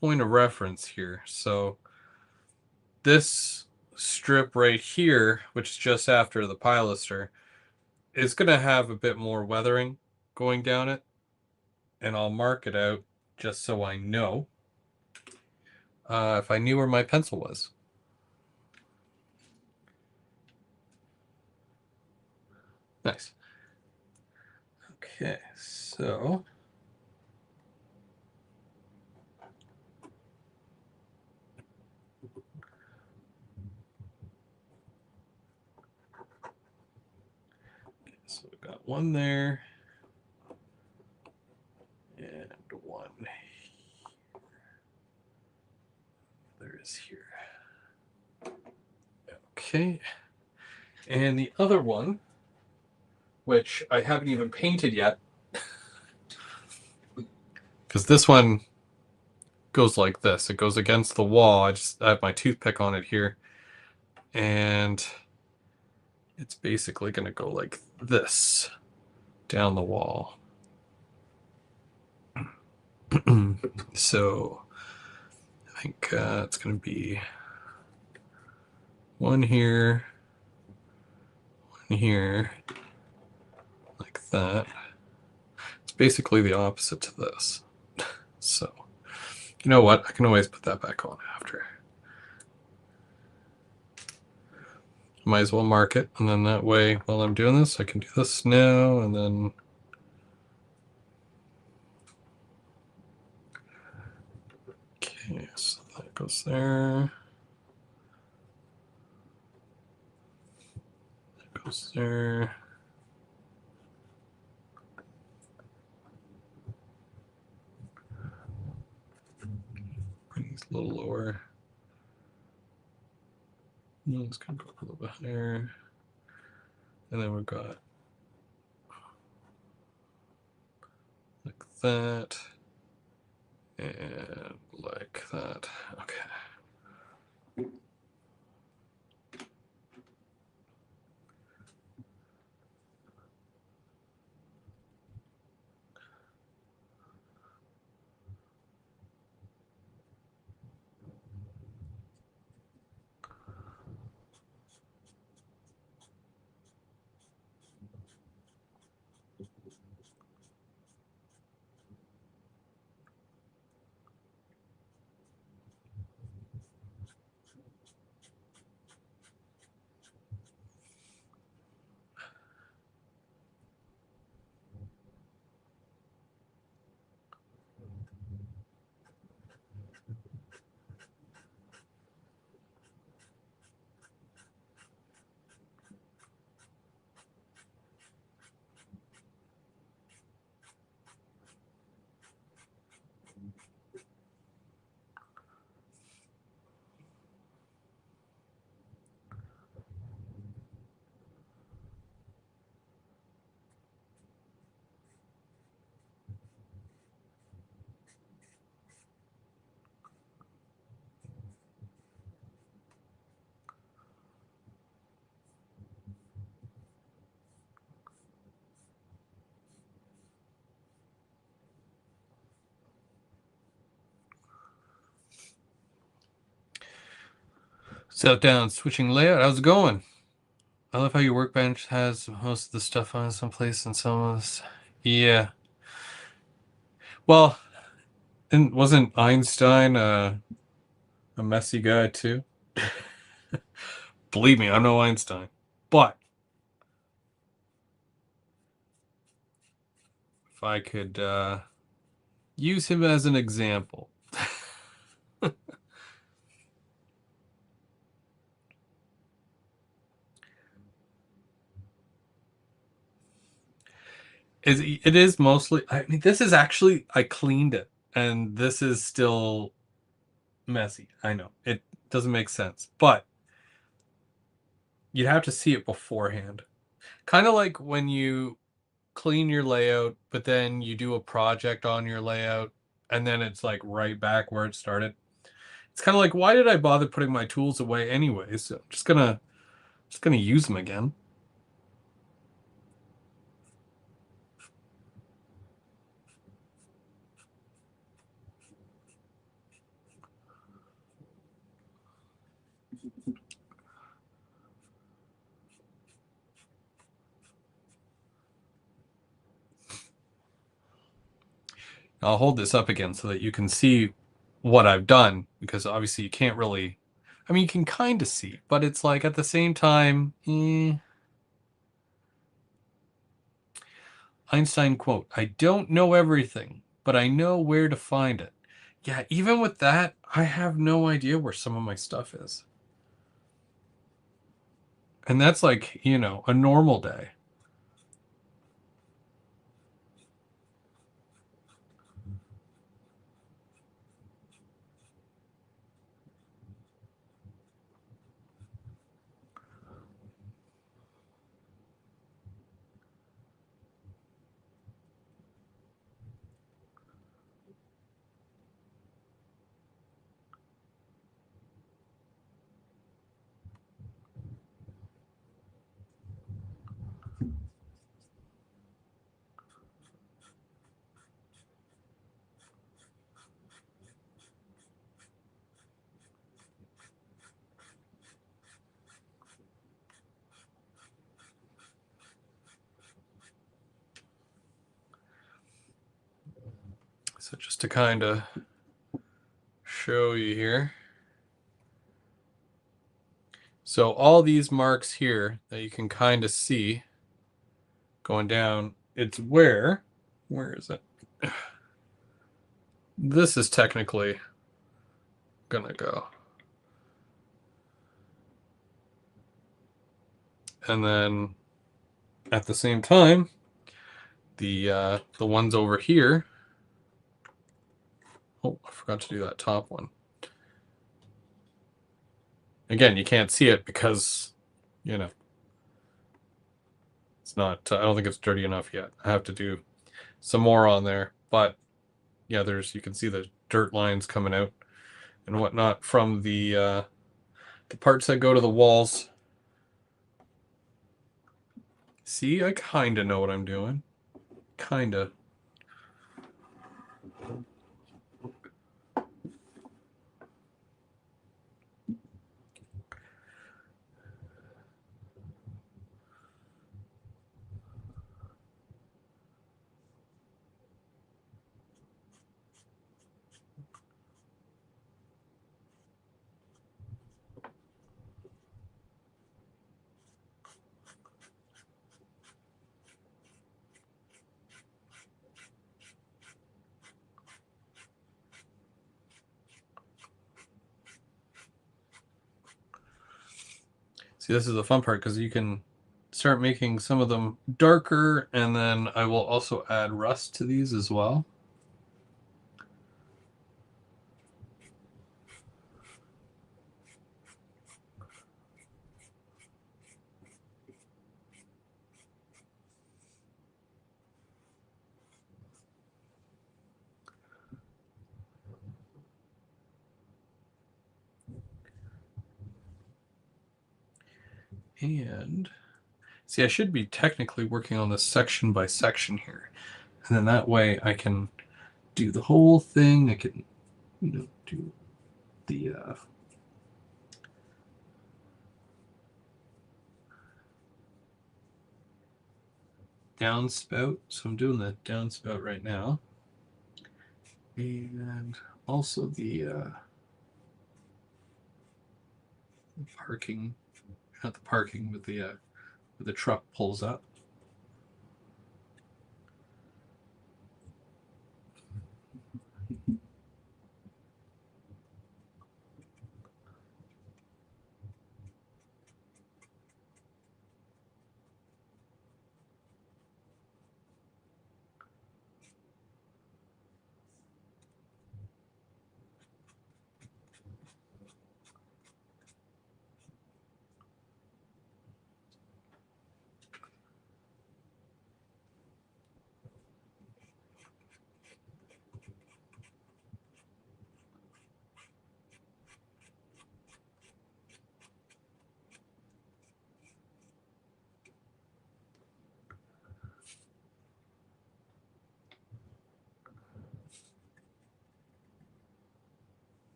point of reference here, so this strip right here, which is just after the pilaster, is gonna have a bit more weathering going down it, and I'll mark it out just so I know. If I knew where my pencil was. Nice. Okay, so we've got one there and one here. There is here. Okay, and the other one, which I haven't even painted yet, because this one goes like this. It goes against the wall. I have my toothpick on it here, and it's basically going to go like this down the wall. So I think it's going to be one here, one here, like that. It's basically the opposite to this. So, you know what? I can always put that back on after. Might as well mark it, and then that way, while I'm doing this, I can do this now, and then okay, so that goes there. That goes there. Bring these a little lower. No, it's gonna go a little bit higher. And then we've got that. And like that. Okay. Set down, switching layout. How's it going? I love how your workbench has most of the stuff on someplace and some of this. Yeah. Well, and wasn't Einstein a messy guy too? Believe me, I'm no Einstein. But if I could use him as an example. It is mostly, I mean, this is actually, I cleaned it, and this is still messy. I know. It doesn't make sense. But you'd have to see it beforehand. Kind of like when you clean your layout, but then you do a project on your layout, and then it's like right back where it started. It's kind of like, why did I bother putting my tools away anyways? So I'm just gonna use them again. I'll hold this up again so that you can see what I've done, because obviously you can't really, I mean, you can kind of see, but it's like at the same time, Einstein quote, I don't know everything, but I know where to find it. Yeah, even with that, I have no idea where some of my stuff is. And that's like, a normal day. So just to kind of show you here. So all these marks here that you can kind of see going down, it's where is it? This is technically gonna go. And then at the same time, the ones over here. Oh, I forgot to do that top one. Again, you can't see it because, it's not, I don't think it's dirty enough yet. I have to do some more on there. But yeah, you can see the dirt lines coming out and whatnot from the parts that go to the walls. See, I kinda know what I'm doing. Kinda. See, this is the fun part because you can start making some of them darker, and then I will also add rust to these as well. And see, I should be technically working on this section by section here. And then that way I can do the whole thing. I can, do the downspout. So I'm doing the downspout right now. And also the parking, not the parking, but the truck pulls up.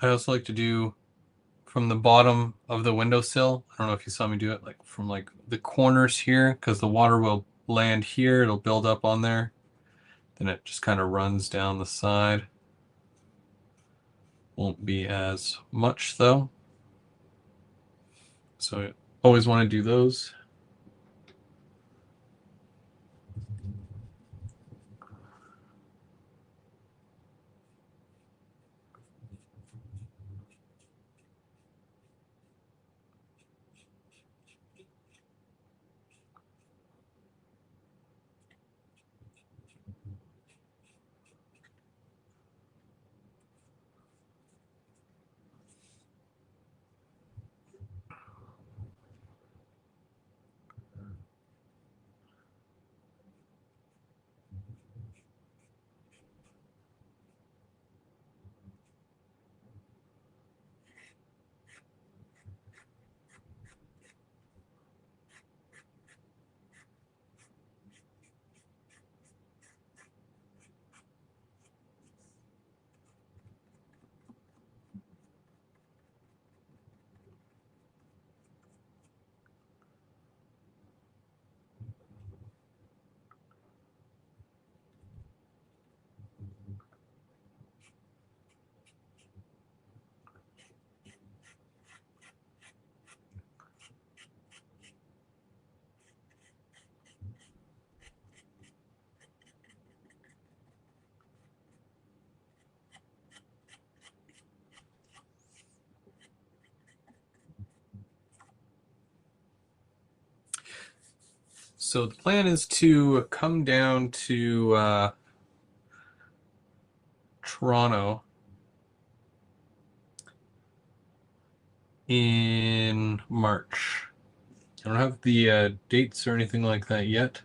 I also like to do from the bottom of the windowsill. I don't know if you saw me do it, like from like the corners here, because the water will land here, it'll build up on there. Then it just kind of runs down the side. Won't be as much though. So I always want to do those. So the plan is to come down to Toronto in March. I don't have the dates or anything like that yet,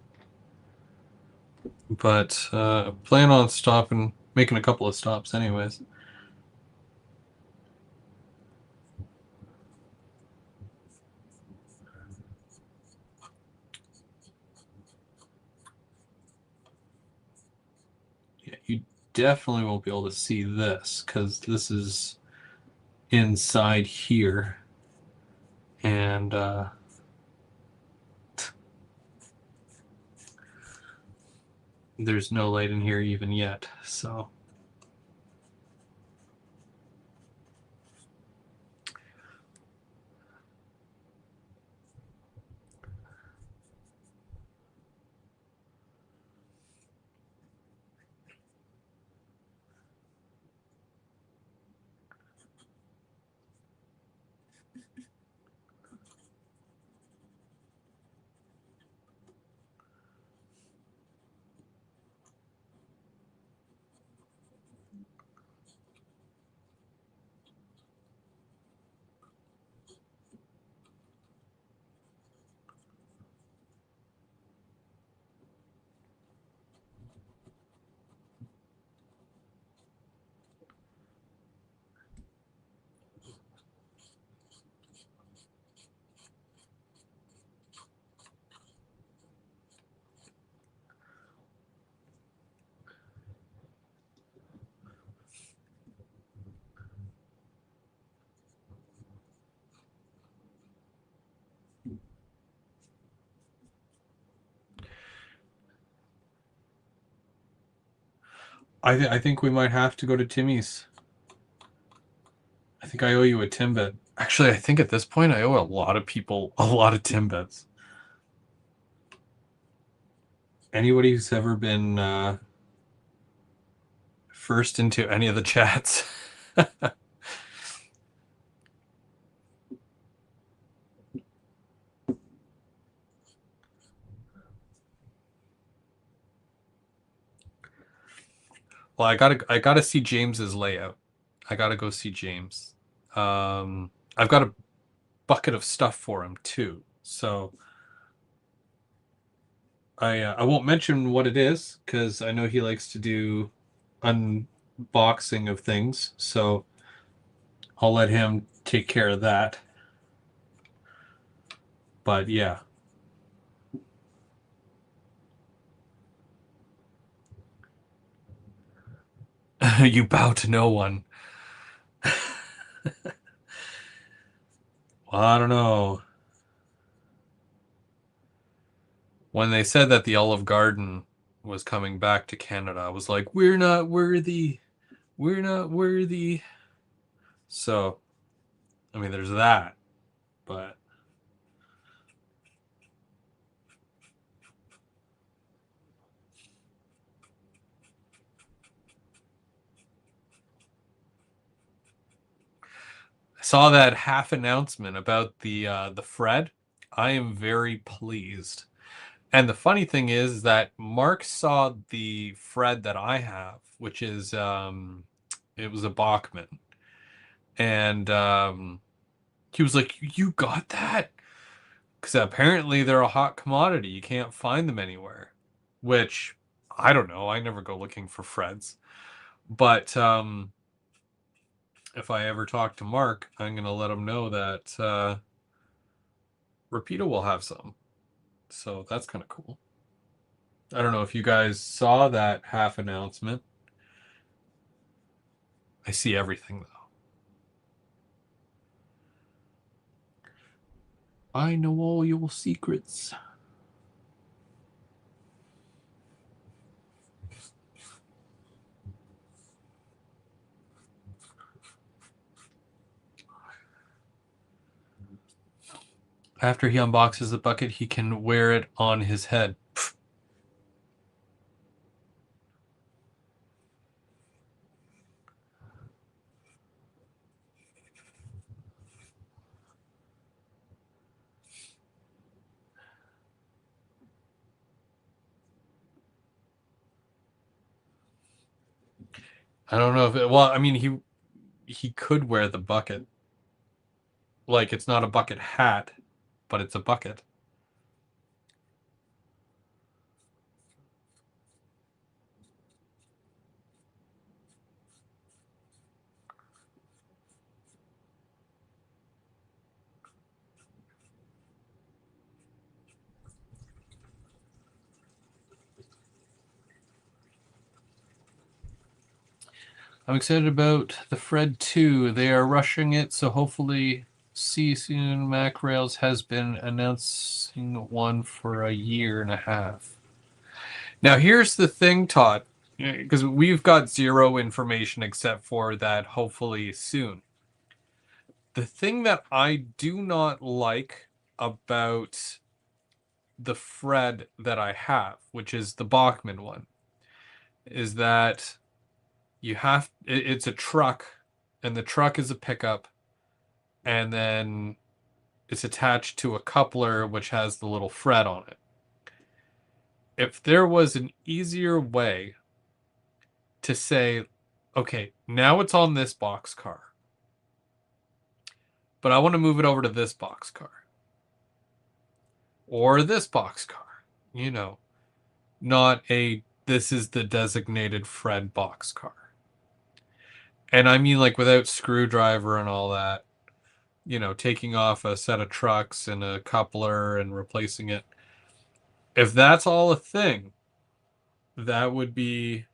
but plan on stopping, making a couple of stops anyways. Yeah, you definitely won't be able to see this because this is inside here, and there's no light in here even yet, so. I think we might have to go to Timmy's. I think I owe you a Timbit. Actually, I think at this point I owe a lot of people a lot of Timbits. Anybody who's ever been first into any of the chats. Well, I gotta see James's layout. I gotta go see James. I've got a bucket of stuff for him too, so I won't mention what it is because I know he likes to do unboxing of things. So I'll let him take care of that. But yeah. You bow to no one. Well, I don't know. When they said that the Olive Garden was coming back to Canada, I was like, we're not worthy. We're not worthy. So, I mean, there's that. But I saw that half announcement about the Fred. I am very pleased. And the funny thing is that Mark saw the Fred that I have, which is it was a Bachman. And he was like, "You got that?" Because apparently they're a hot commodity. You can't find them anywhere. Which I don't know. I never go looking for Freds. But if I ever talk to Mark, I'm gonna let him know that Rapido will have some. So that's kind of cool. I don't know if you guys saw that half announcement. I see everything though. I know all your secrets. After he unboxes the bucket, he can wear it on his head. I don't know if it, well, I mean, he could wear the bucket. Like, it's not a bucket hat, but it's a bucket. I'm excited about the Fred 2. They are rushing it, so hopefully see soon. Macrails has been announcing one for a year and a half. Now, here's the thing, Todd, because we've got zero information except for that hopefully soon. The thing that I do not like about the Fred that I have, which is the Bachmann one, is that it's a truck, and the truck is a pickup, and then it's attached to a coupler which has the little Fred on it. If there was an easier way to say, okay, now it's on this box car, but I want to move it over to this box car or this box car, you know, not a this is the designated Fred box car. And I mean, like, without screwdriver and all that, you know, taking off a set of trucks and a coupler and replacing it. If that's all a thing, that would be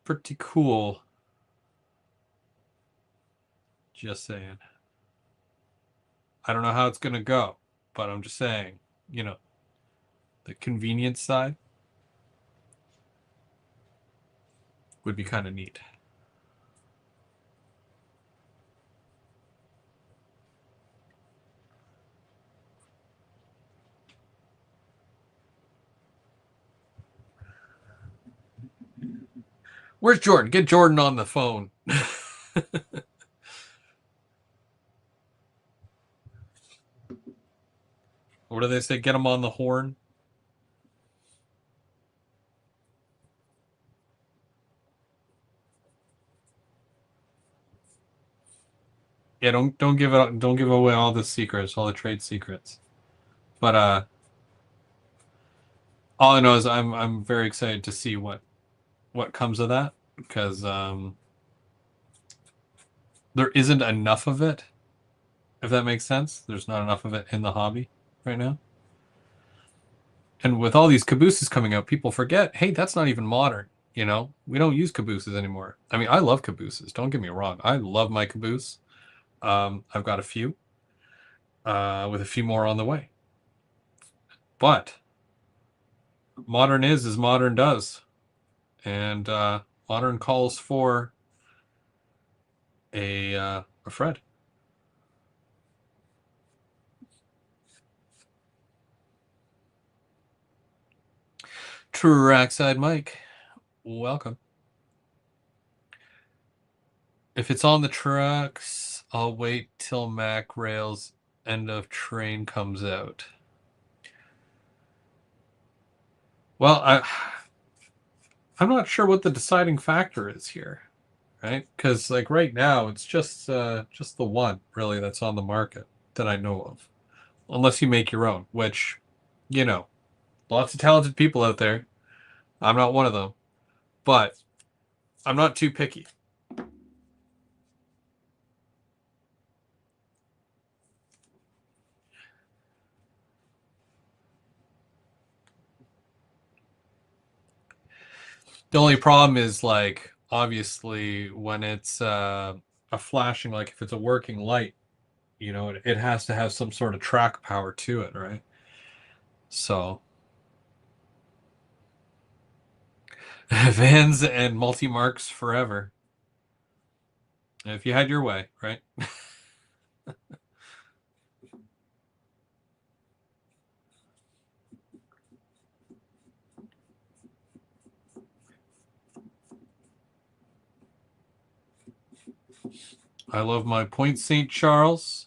pretty cool. Just saying. I don't know how it's going to go, but I'm just saying, you know, the convenience side would be kind of neat. Where's Jordan? Get Jordan on the phone. What do they say? Get him on the horn. Yeah, don't give away all the secrets, all the trade secrets. But all I know is I'm very excited to see what comes of that, because there isn't enough of it, if that makes sense. There's not enough of it in the hobby right now. And with all these cabooses coming out, people forget, hey, that's not even modern. You know, we don't use cabooses anymore. I mean, I love cabooses. Don't get me wrong. I love my caboose. I've got a few, with a few more on the way. But modern is as modern does, and modern calls for a Fred. Trackside Mike, welcome. If it's on the trucks, I'll wait till Mac Rails end of train comes out. Well, I'm not sure what the deciding factor is here, right? Because like right now, it's just the one really that's on the market that I know of, unless you make your own, which, you know, lots of talented people out there. I'm not one of them, but I'm not too picky. The only problem is, like, obviously when it's a flashing, like if it's a working light, you know, it has to have some sort of track power to it, right? So Vans and multi marks forever. If you had your way, right? I love my Point St. Charles,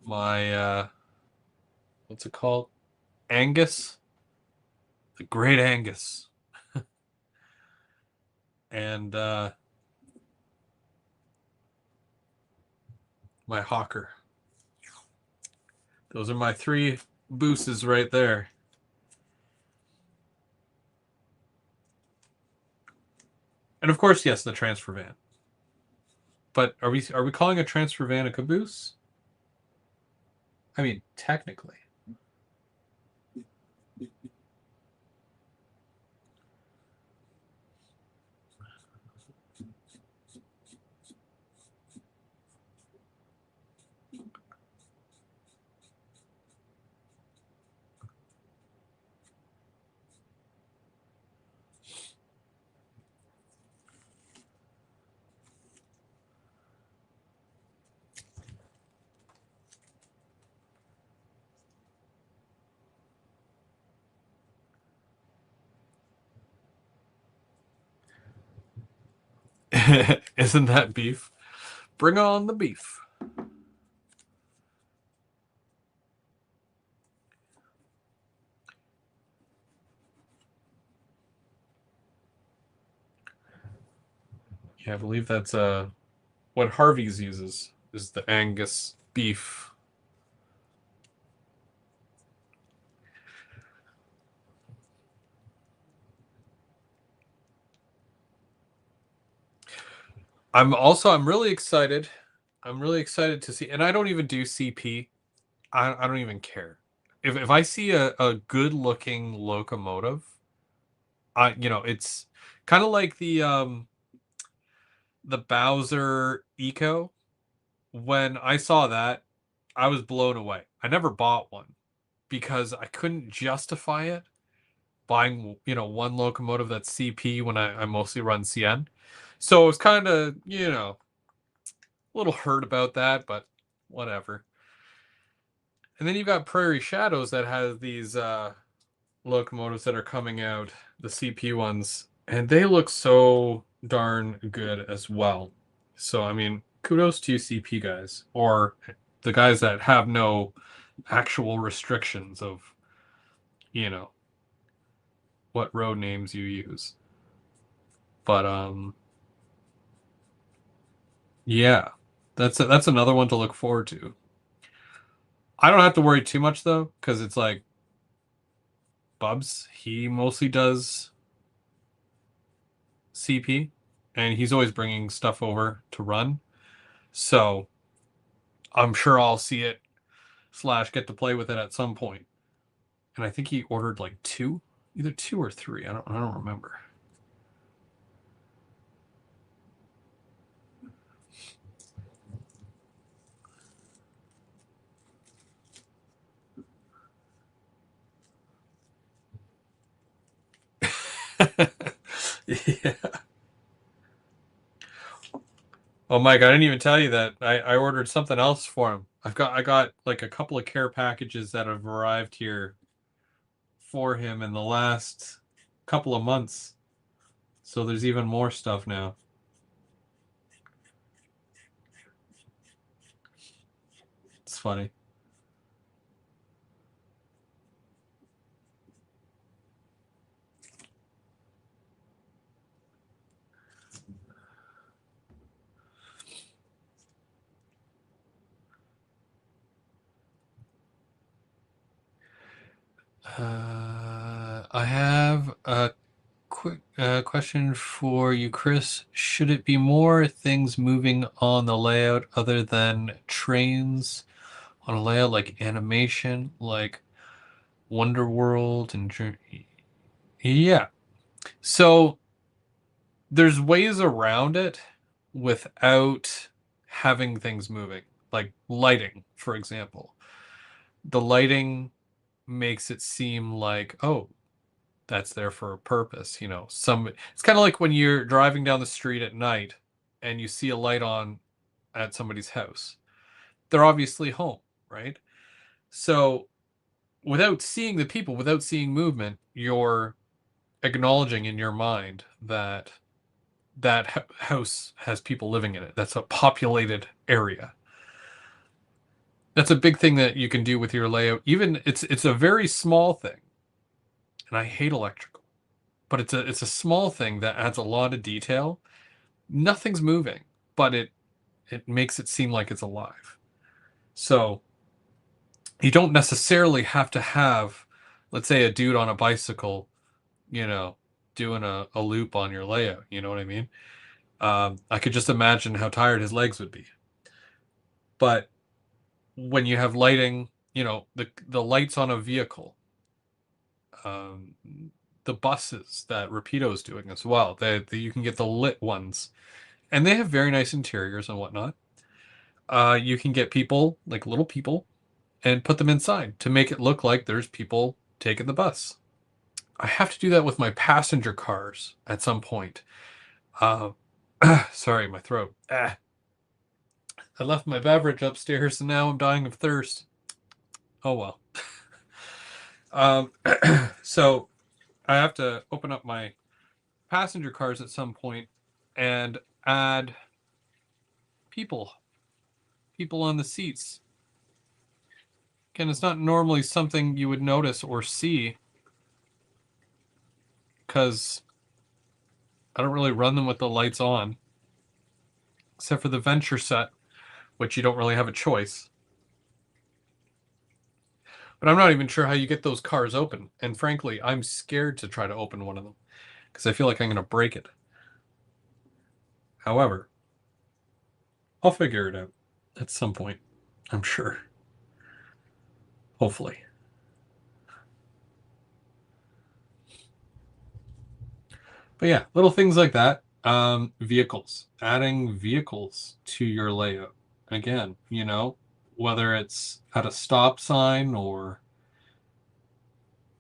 my what's it called? Angus, the Great Angus. And my Hawker. Those are my 3 booses right there. And of course, yes, the transfer van. But are we calling a transfer van a caboose? I mean, technically. Isn't that beef? Bring on the beef. Yeah, I believe that's what Harvey's uses is the Angus beef. I'm really excited. I'm really excited to see, and I don't even do CP. I don't even care. If I see a good looking locomotive, it's kind of like the Bowser Eco. When I saw that, I was blown away. I never bought one because I couldn't justify it buying, one locomotive that's CP when I mostly run CN. So I was kind of, a little hurt about that, but whatever. And then you've got Prairie Shadows that has these locomotives that are coming out, the CP ones, and they look so darn good as well. So, I mean, kudos to you CP guys, or the guys that have no actual restrictions of, you know, what road names you use. But yeah, that's another one to look forward to. I don't have to worry too much though, because it's like Bubs, he mostly does CP, and he's always bringing stuff over to run. So I'm sure I'll see it / get to play with it at some point. And I think he ordered like 2, either 2 or 3. I don't remember. Yeah. Oh, Mike, I didn't even tell you that I ordered something else for him. I got like a couple of care packages that have arrived here for him in the last couple of months. So there's even more stuff now. It's funny. I have a quick question for you, Chris. Should it be more things moving on the layout other than trains on a layout, like animation, like Wonder World and yeah. So there's ways around it without having things moving, like lighting, for example. The lighting makes it seem like, oh, that's there for a purpose, it's kind of like when you're driving down the street at night and you see a light on at somebody's house. They're obviously home, right? So without seeing the people, without seeing movement, you're acknowledging in your mind that house has people living in it. That's a populated area. That's a big thing that you can do with your layout. Even it's a very small thing. and I hate electrical. But it's a small thing that adds a lot of detail. Nothing's moving, but it makes it seem like it's alive. So you don't necessarily have to have, let's say, a dude on a bicycle, you know, doing a loop on your layout. You know what I mean? I could just imagine how tired his legs would be. But when you have lighting, the lights on a vehicle, um, the buses that Rapido is doing as well, you can get the lit ones, and they have very nice interiors and whatnot. You can get people, like little people, and put them inside to make it look like there's people taking the bus. I have to do that with my passenger cars at some point. Uh, sorry, my throat. I left my beverage upstairs and now I'm dying of thirst. Oh well. Um, so I have to open up my passenger cars at some point and add people on the seats. Again, it's not normally something you would notice or see because I don't really run them with the lights on, except for the venture set, which you don't really have a choice. But I'm not even sure how you get those cars open. And frankly, I'm scared to try to open one of them because I feel like I'm going to break it. However, I'll figure it out at some point, I'm sure. Hopefully. But yeah, little things like that. Vehicles, adding vehicles to your layout. Again, whether it's at a stop sign or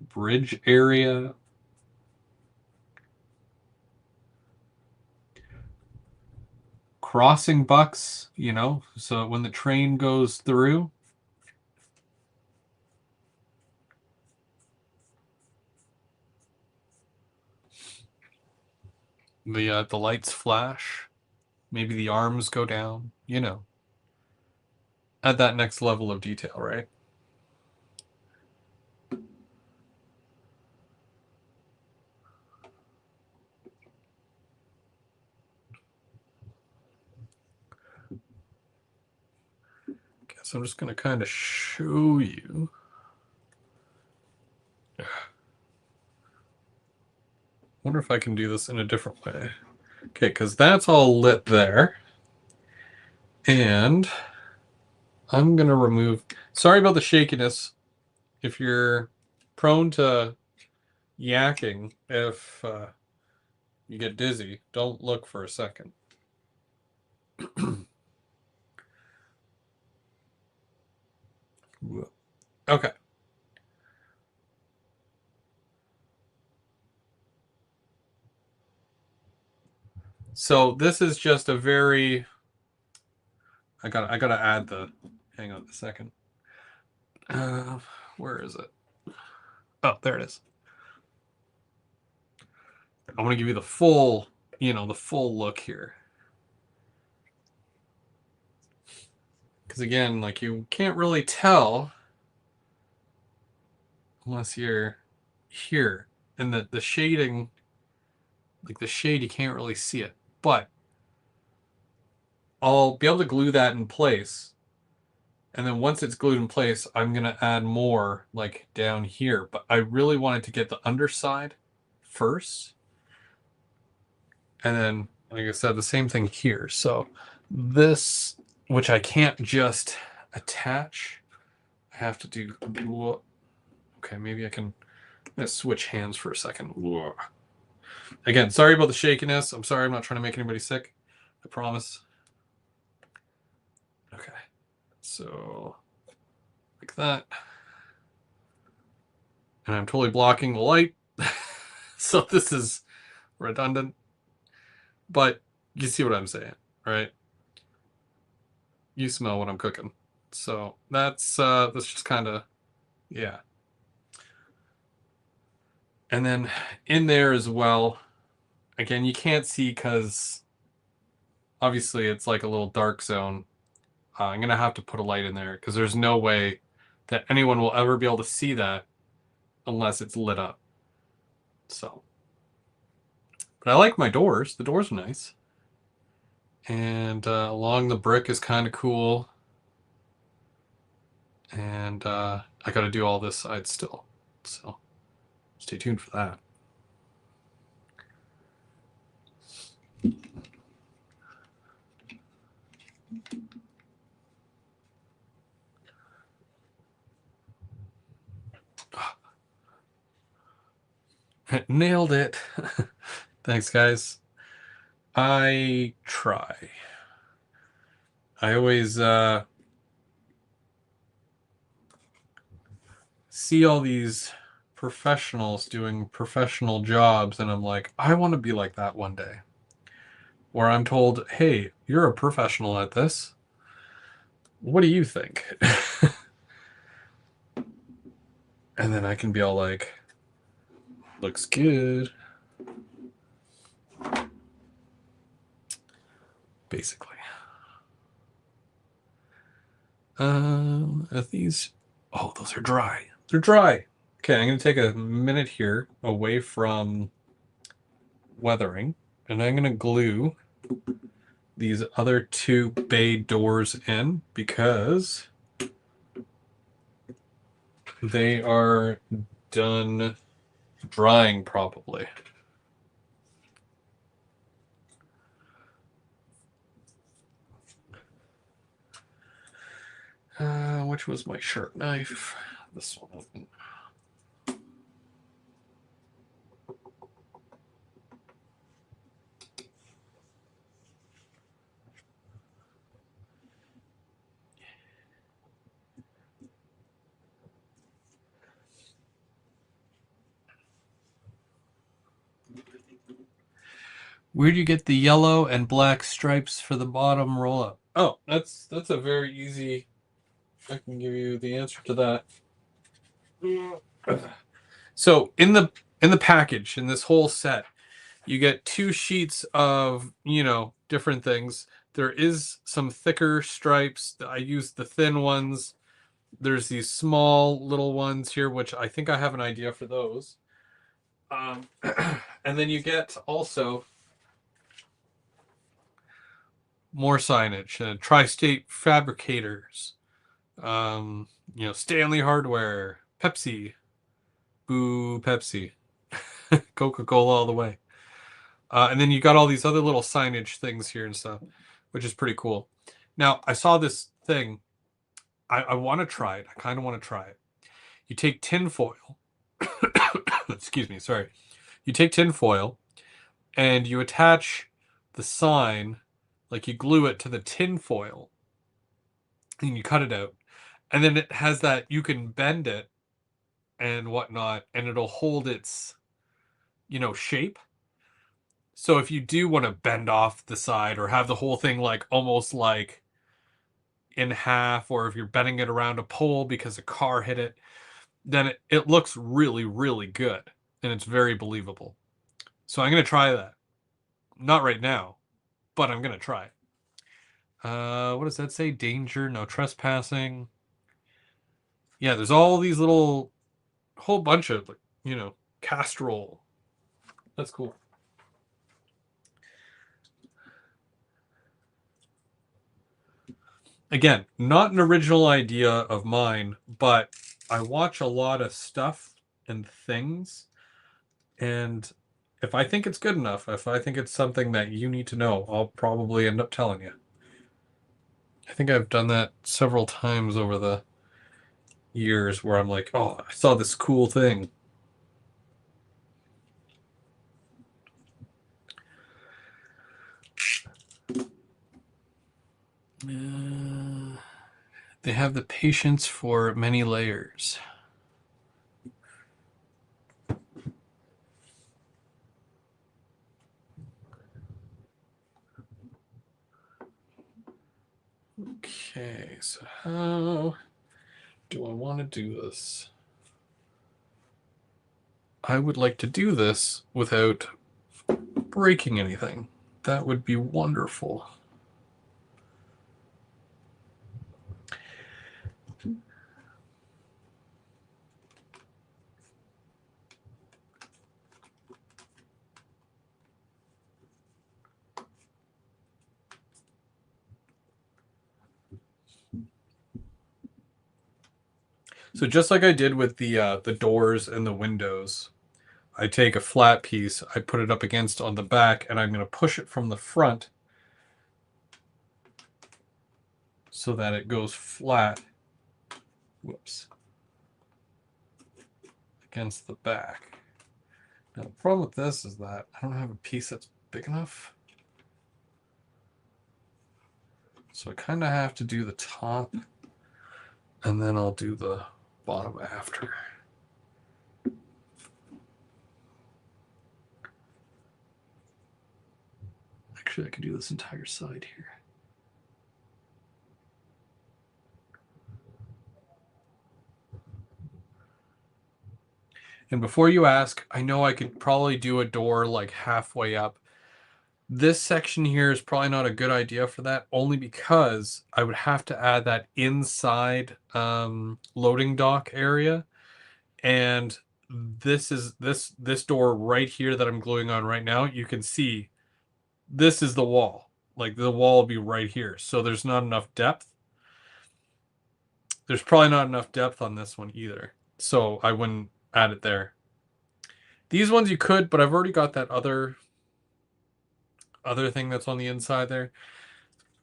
bridge area. Crossing bucks, so when the train goes through. The lights flash, maybe the arms go down, at that next level of detail, right? Guess I'm just going to kind of show you. Wonder if I can do this in a different way. Okay, because that's all lit there. And I'm going to remove... Sorry about the shakiness. If you're prone to yakking, if you get dizzy, don't look for a second. Okay. So this is just a very... I gotta add the... Hang on a second. Where is it? Oh, there it is. I want to give you the full, the full look here. Because again, like you can't really tell unless you're here. And the shading, like the shade, you can't really see it. But I'll be able to glue that in place. And then once it's glued in place, I'm going to add more like down here. But I really wanted to get the underside first. And then, like I said, the same thing here. So this, which I can't just attach, I have to do... Okay, maybe I can... I'm going to switch hands for a second. Again, sorry about the shakiness. I'm sorry, I'm not trying to make anybody sick. I promise. Okay, so like that. And I'm totally blocking the light. So this is redundant. But you see what I'm saying, right? You smell what I'm cooking. So that's just kind of, yeah. And then in there as well, again, you can't see because obviously it's like a little dark zone. I'm going to have to put a light in there because there's no way that anyone will ever be able to see that unless it's lit up. So, but I like my doors. The doors are nice. And along the brick is kind of cool. And I got to do all this side still. So stay tuned for that. Nailed it. Thanks, guys. I try. I always see all these professionals doing professional jobs, and I'm like, I want to be like that one day. Where I'm told, hey, you're a professional at this. What do you think? And then I can be all like, looks good. Basically. Are these... Oh, those are dry. They're dry. Okay, I'm going to take a minute here away from weathering, and I'm going to glue these other two bay doors in because they are done drying probably. Which was my sharp knife? This one. Where do you get the yellow and black stripes for the bottom roll up? Oh, that's a very easy... I can give you the answer to that. So in the package, in this whole set, you get 2 sheets of, different things. There is some thicker stripes. I use the thin ones. There's these small little ones here, which I think I have an idea for those. And then you get also more signage. Tri-State Fabricators. Stanley Hardware. Pepsi. Boo Pepsi. Coca-Cola all the way. And then you got all these other little signage things here and stuff, which is pretty cool. Now, I saw this thing. I want to try it. I kind of want to try it. You take tin foil. Excuse me, sorry. You take tin foil and you attach the sign, like you glue it to the tin foil and you cut it out. And then it has that, you can bend it and whatnot, and it'll hold its, shape. So if you do want to bend off the side or have the whole thing like almost like in half, or if you're bending it around a pole because a car hit it, then it looks really, really good. And it's very believable. So I'm going to try that. Not right now, but I'm going to try it. What does that say? Danger, no trespassing. Yeah, there's all these little, whole bunch of, castrol. That's cool. Again, not an original idea of mine, but I watch a lot of stuff and things, and if I think it's good enough, if I think it's something that you need to know, I'll probably end up telling you. I think I've done that several times over the years where I'm like, oh, I saw this cool thing. They have the patience for many layers. Okay, so how do I want to do this? I would like to do this without breaking anything. That would be wonderful. So just like I did with the doors and the windows, I take a flat piece, I put it up against on the back, and I'm going to push it from the front so that it goes flat. Whoops. Against the back. Now the problem with this is that I don't have a piece that's big enough. So I kind of have to do the top, and then I'll do the bottom after. Actually, I could do this entire side here. And before you ask, I know I could probably do a door like halfway up. This section here is probably not a good idea for that, only because I would have to add that inside loading dock area. And this door right here that I'm gluing on right now, you can see this is the wall. Like the wall will be right here. So there's not enough depth. There's probably not enough depth on this one either. So I wouldn't add it there. These ones you could, but I've already got that other thing that's on the inside there.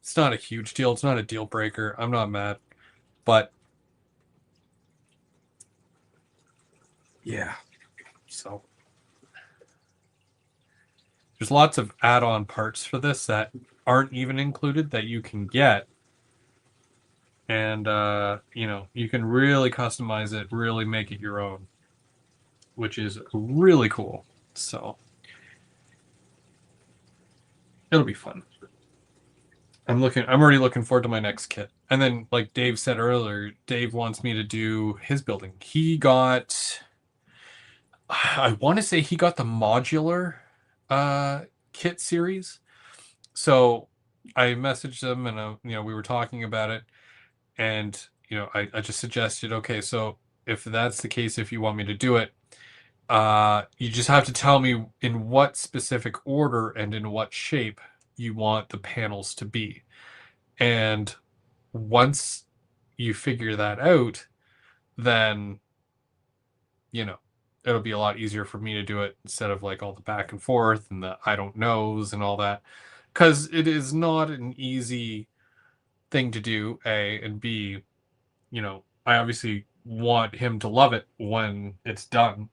It's not a huge deal. It's not a deal breaker. I'm not mad. But yeah. So there's lots of add-on parts for this that aren't even included that you can get. And you know, you can really customize it, really make it your own, which is really cool. So it'll be fun. I'm already looking forward to my next kit. And then like Dave said earlier, Dave wants me to do his building. He got, I want to say he got the modular kit series. So I messaged him and you know, we were talking about it, and you know, I just suggested, okay, so if that's the case, if you want me to do it, you just have to tell me in what specific order and in what shape you want the panels to be. And once you figure that out, then, you know, it'll be a lot easier for me to do it instead of like all the back and forth and the I don't knows and all that. Because it is not an easy thing to do, A, and B, you know, I obviously want him to love it when it's done.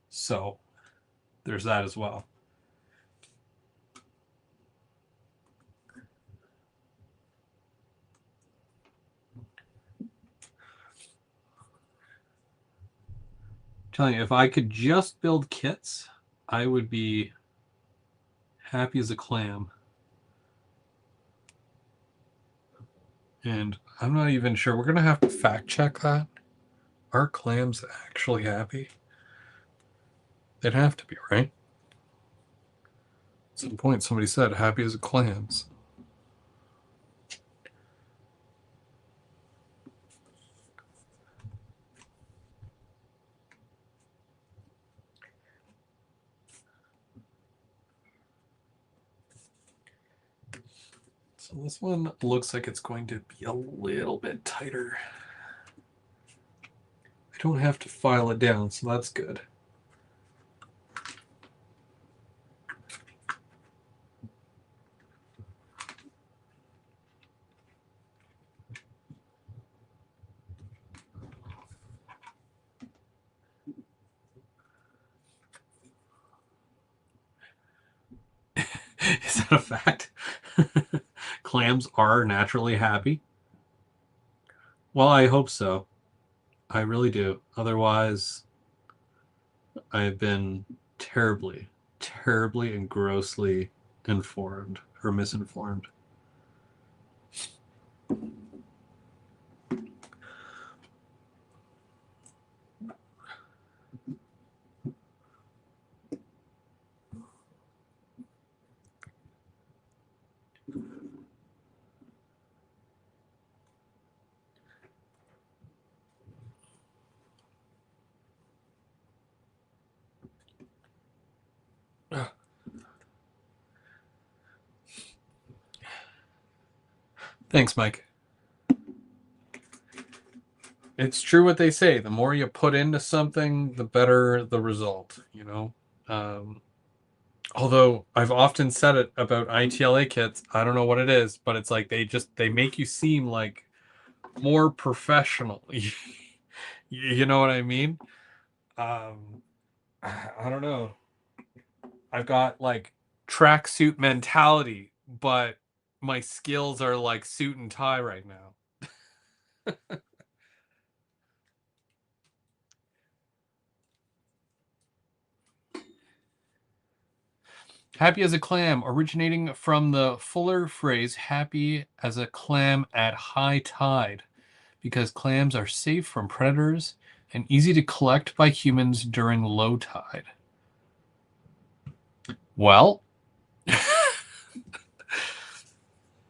So there's that as well. Telling you, if I could just build kits, I would be happy as a clam. And I'm not even sure. We're going to have to fact check that. Are clams actually happy? They'd have to be, right? At some point, somebody said happy as a clams. So this one looks like it's going to be a little bit tighter. I don't have to file it down, so that's good. Is that a fact? Clams are naturally happy? Well, I hope so. I really do. Otherwise, I've been terribly, terribly and grossly informed or misinformed. Thanks, Mike. It's true what they say. The more you put into something, the better the result, you know? Um, although I've often said it about ITLA kits, I don't know what it is, but it's like they make you seem like more professional. You know what I mean? Um, I don't know. I've got like tracksuit mentality, but my skills are like suit and tie right now. Happy as a clam, originating from the fuller phrase happy as a clam at high tide, because clams are safe from predators and easy to collect by humans during low tide. Well,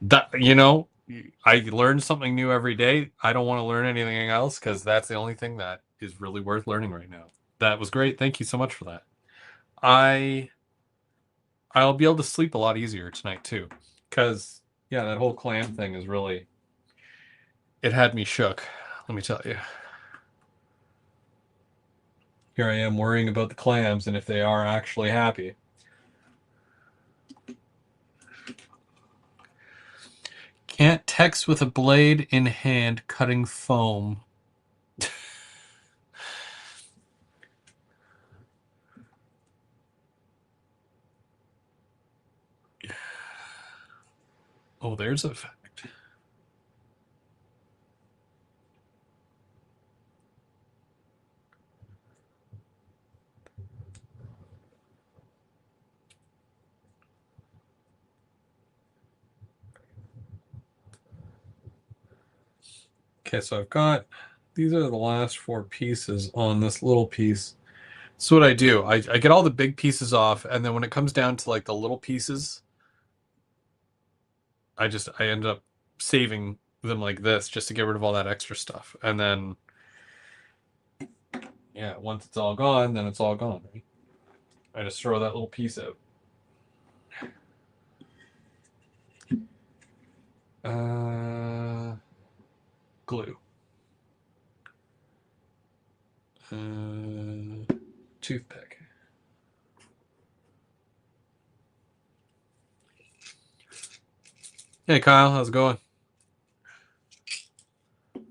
that I learn something new every day. I don't want to learn anything else because that's the only thing that is really worth learning right now. That was great. Thank you so much for that. I I'll be able to sleep a lot easier tonight too, because yeah, that whole clam thing is really it had me shook. Let me tell you. Here I am worrying about the clams and if they are actually happy. Can't text with a blade in hand cutting foam. Oh, there's a fact. Okay, so I've got these are the last four pieces on this little piece. So what I do, I get all the big pieces off, and then when it comes down to like the little pieces, I end up saving them like this just to get rid of all that extra stuff. And then yeah, once it's all gone, then it's all gone, right? I just throw that little piece out. Glue. Toothpick. Hey Kyle, how's it going? The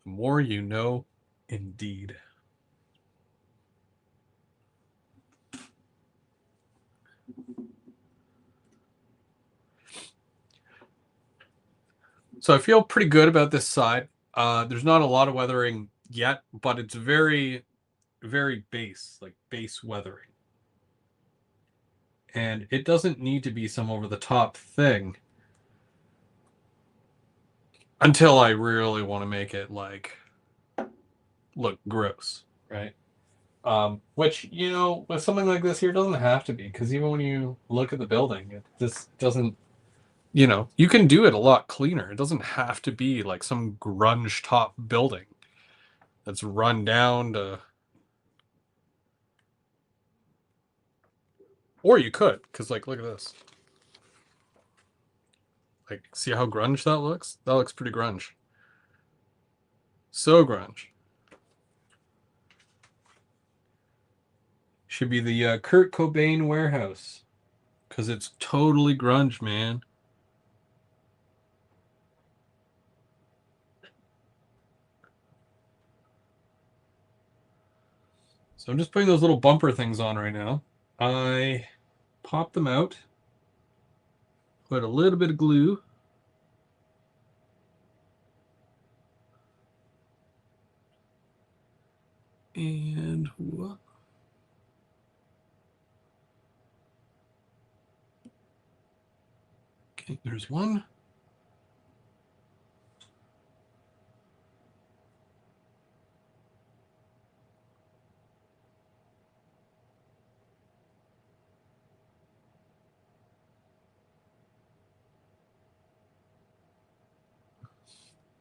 more you know, indeed. So I feel pretty good about this side. There's not a lot of weathering yet, but it's very, very base, like base weathering. And it doesn't need to be some over the top thing until I really want to make it like look gross, right? Which, with something like this here, doesn't have to be, because even when you look at the building, it just doesn't, you can do it a lot cleaner. It doesn't have to be like some grunge top building that's run down to, or you could, because like, look at this. Like, see how grunge that looks? That looks pretty grunge. So grunge. Should be the Kurt Cobain warehouse, because it's totally grunge, man. So I'm just putting those little bumper things on right now. I pop them out, put a little bit of glue, and whoop. Okay, there's one.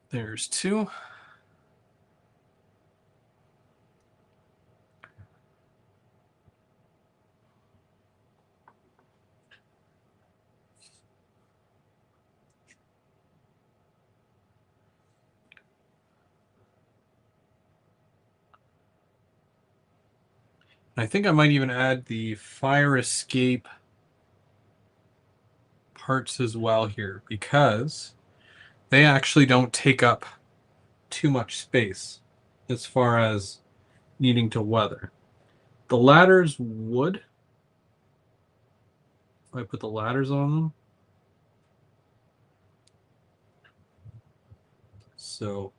There's two. I think I might even add the fire escape parts as well here, because they actually don't take up too much space as far as needing to weather. The ladders would, if I put the ladders on them. So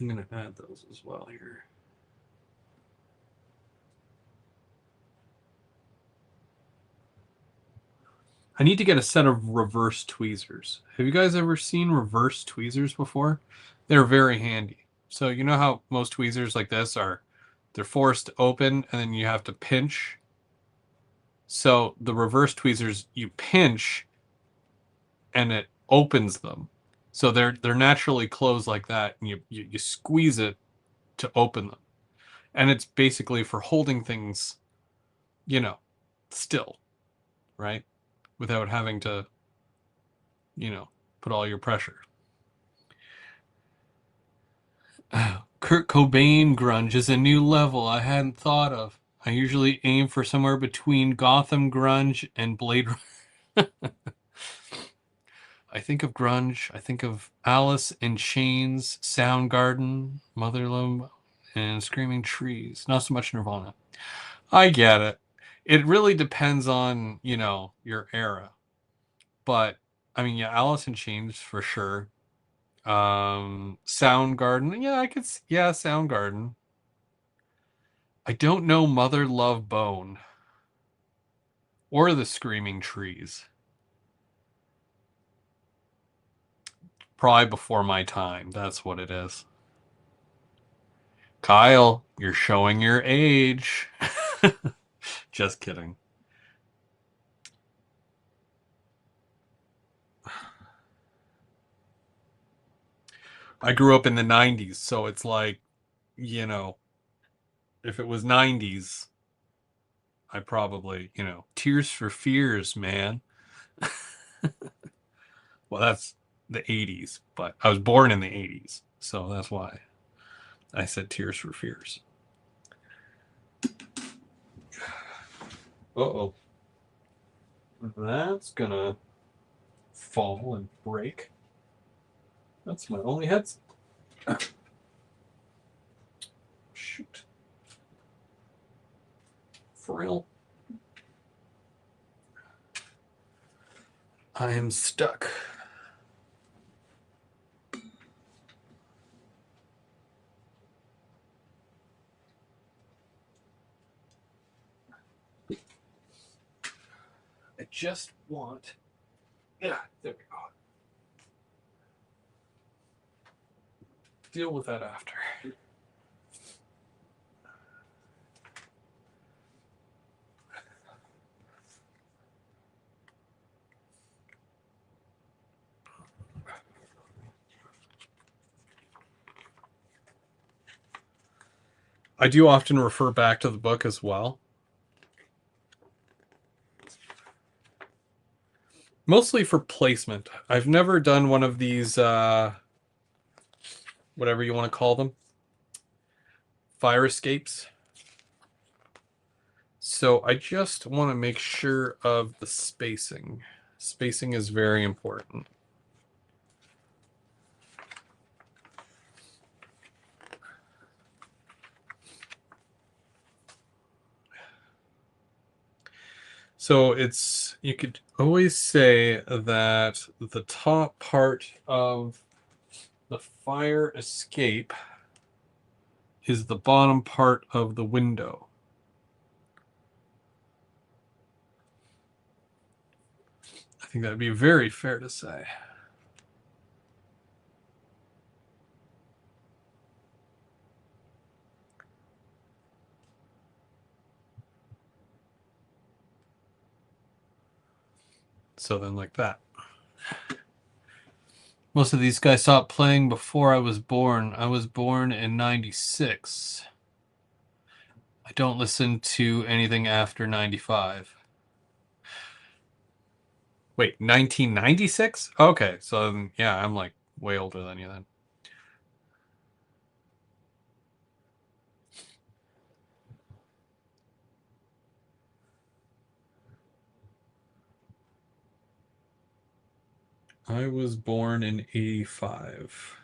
I'm going to add those as well here. I need to get a set of reverse tweezers. Have you guys ever seen reverse tweezers before? They're very handy. So you know how most tweezers like this are, they're forced open and then you have to pinch. So the reverse tweezers, you pinch and it opens them. So they're naturally closed like that, and you squeeze it to open them. And it's basically for holding things, you know, still, right? Without having to, put all your pressure. Kurt Cobain grunge is a new level I hadn't thought of. I usually aim for somewhere between Gotham grunge and Blade Runner. I think of grunge. I think of Alice in Chains, Soundgarden, Motherlode, and Screaming Trees. Not so much Nirvana. I get it. It really depends on, your era. But, I mean, yeah, Alice in Chains for sure. Soundgarden. Yeah, Soundgarden. I don't know Mother Love Bone or the Screaming Trees. Probably before my time. That's what it is. Kyle, you're showing your age. Just kidding. I grew up in the 90s, so it's like, if it was 90s, I probably, Tears for Fears, man. Well, that's the 80s, but I was born in the 80s, so that's why I said Tears for Fears. Uh-oh. That's gonna fall and break. That's my only headset. Shoot. For real. I am stuck. I just want... Yeah, there we go. Deal with that after. I do often refer back to the book as well. Mostly for placement. I've never done one of these, whatever you want to call them, fire escapes. So I just want to make sure of the spacing. Spacing is very important. So you could always say that the top part of the fire escape is the bottom part of the window. I think that'd be very fair to say. So then like that. Most of these guys stopped playing before I was born. I was born in 96. I don't listen to anything after 95. Wait, 1996? Okay, so yeah, I'm like way older than you then. I was born in 85.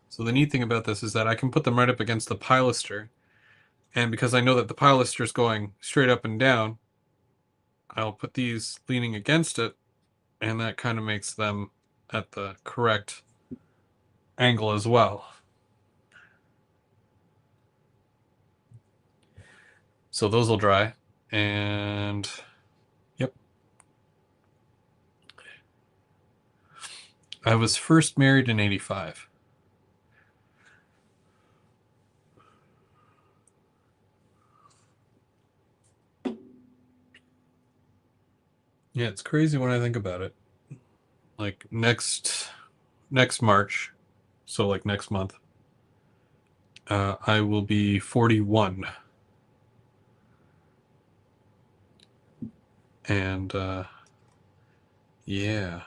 So the neat thing about this is that I can put them right up against the pilaster, and because I know that the pilaster is going straight up and down, I'll put these leaning against it, and that kind of makes them at the correct angle as well. So those will dry, and yep. I was first married in 85. Yeah, it's crazy when I think about it. Like next March, so like next month, I will be 41. And yeah,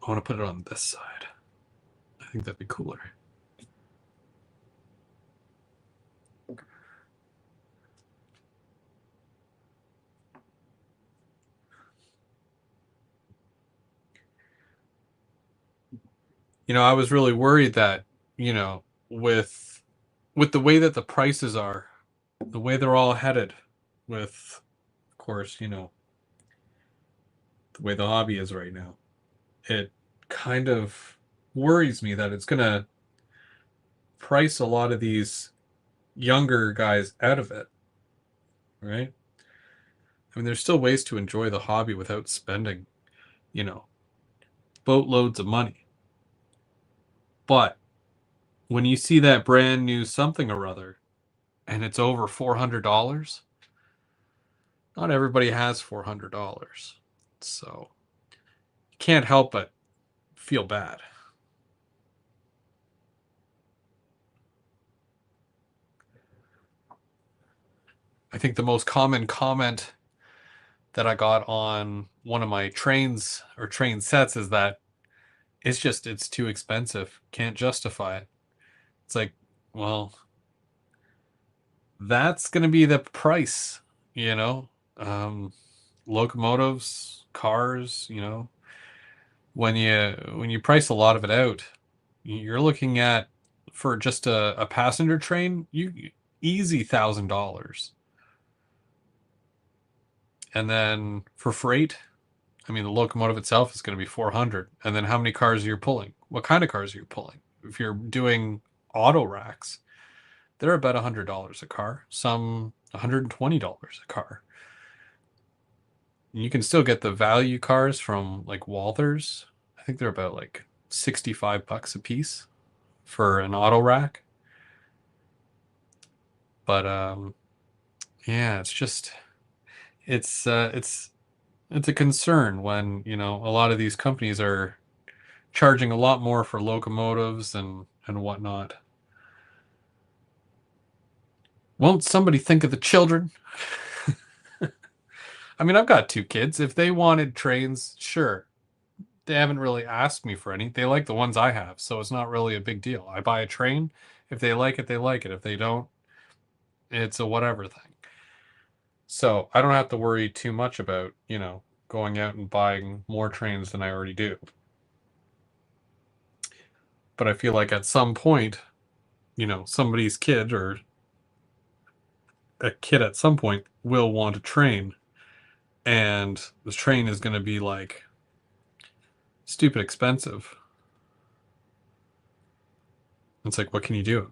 I want to put it on this side. I think that'd be cooler. I was really worried that, you know, with the way that the prices are, the way they're all headed, with, of course, the way the hobby is right now, it kind of worries me that it's going to price a lot of these younger guys out of it, right? I mean, there's still ways to enjoy the hobby without spending, you know, boatloads of money. But when you see that brand new something or other and it's over $400, not everybody has $400. So you can't help but feel bad. I think the most common comment that I got on one of my trains or train sets is that it's too expensive. Can't justify it. It's like, well, that's going to be the price, you know? Um, Locomotives, cars, when you price a lot of it out, you're looking at, for just a passenger train, you easy $1,000. And then for freight, I mean, the locomotive itself is going to be 400. And then how many cars are you pulling? What kind of cars are you pulling? If you're doing auto racks, they're about $100 a car, some $120 a car. And you can still get the value cars from like Walthers. I think they're about like $65 a piece for an auto rack. But yeah, it's a concern when, a lot of these companies are charging a lot more for locomotives and whatnot. Won't somebody think of the children? I mean, I've got two kids. If they wanted trains, sure. They haven't really asked me for any. They like the ones I have, so it's not really a big deal. I buy a train. If they like it, they like it. If they don't, it's a whatever thing. So I don't have to worry too much about, going out and buying more trains than I already do. But I feel like at some point, somebody's kid or a kid at some point will want a train. and the train is going to be like stupid expensive. It's like, what can you do?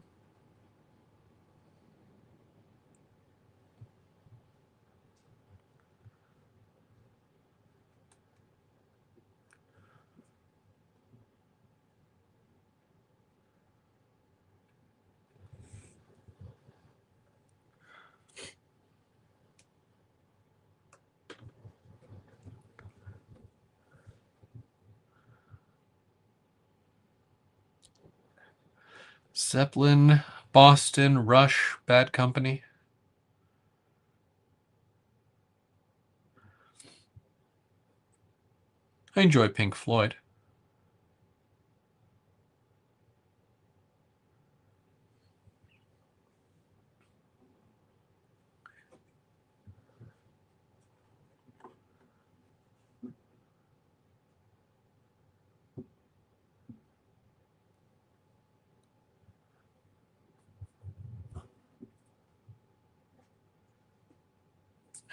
Zeppelin, Boston, Rush, Bad Company. I enjoy Pink Floyd.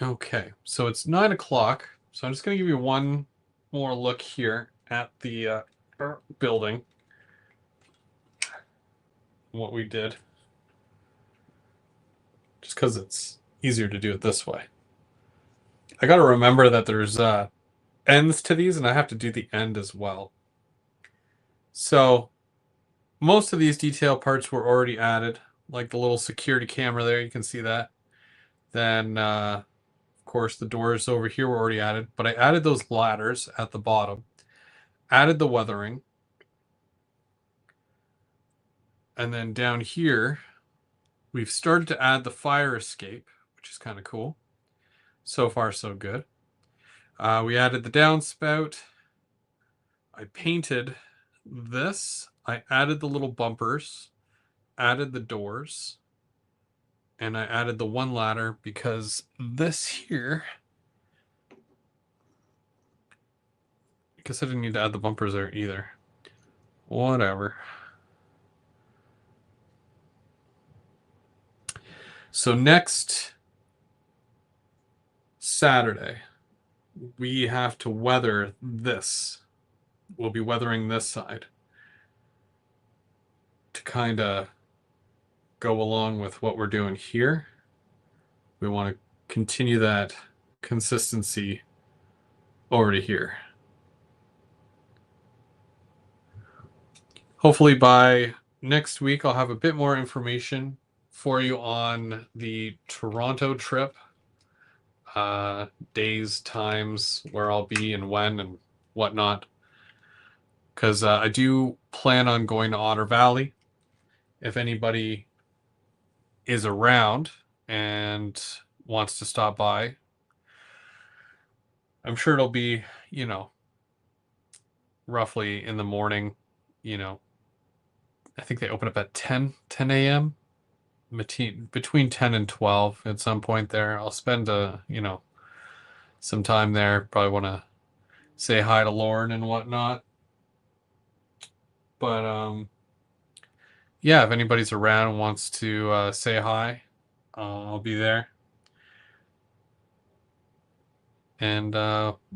Okay, so it's 9 o'clock. So I'm just going to give you one more look here at the building. What we did. Just because it's easier to do it this way. I got to remember that there's ends to these, and I have to do the end as well. So most of these detail parts were already added, like the little security camera there. You can see that. Then, of course, the doors over here were already added, but I added those ladders at the bottom, added the weathering, and then down here, we've started to add the fire escape, which is kind of cool. So far, so good. We added the downspout. I painted this. I added the little bumpers, added the doors, and I added the one ladder because this here, I guess I didn't need to add the bumpers there either. Whatever. So next Saturday, we have to weather this. We'll be weathering this side to kind of go along with what we're doing here. We want to continue that consistency over to here. Hopefully by next week, I'll have a bit more information for you on the Toronto trip. Days, times, where I'll be and when and whatnot. Because I do plan on going to Otter Valley. If anybody is around and wants to stop by, I'm sure it'll be, roughly in the morning, I think they open up at 10 a.m. Between 10 and 12 at some point there. I'll spend, some time there. Probably want to say hi to Lauren and whatnot. But, yeah, if anybody's around and wants to say hi, I'll be there. And,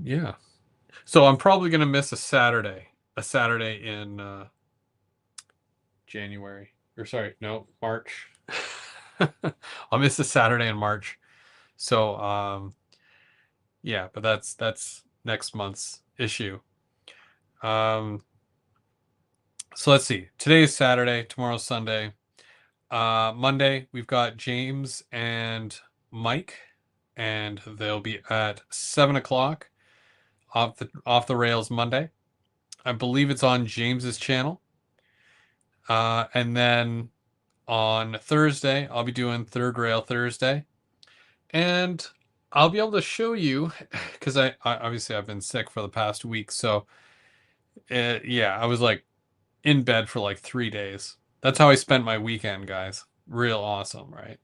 yeah. So I'm probably going to miss a Saturday in January. Or sorry, no, March. I'll miss a Saturday in March. So, yeah, but that's next month's issue. So let's see. Today's Saturday, tomorrow's Sunday. Monday, we've got James and Mike, and they'll be at 7 o'clock off the rails Monday. I believe it's on James's channel. And then on Thursday, I'll be doing Third Rail Thursday. And I'll be able to show you, because I obviously I've been sick for the past week. So, yeah, I was like in bed for like 3 days. That's how I spent my weekend, guys. Real awesome, right?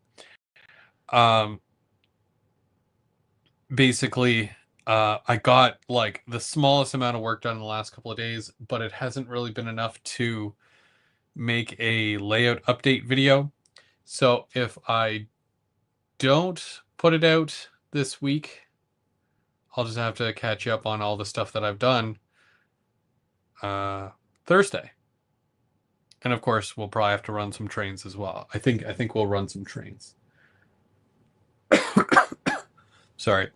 Basically, I got like the smallest amount of work done in the last couple of days, but it hasn't really been enough to make a layout update video. So if I don't put it out this week, I'll just have to catch you up on all the stuff that I've done Thursday. And of course, we'll probably have to run some trains as well. I think we'll run some trains. Sorry.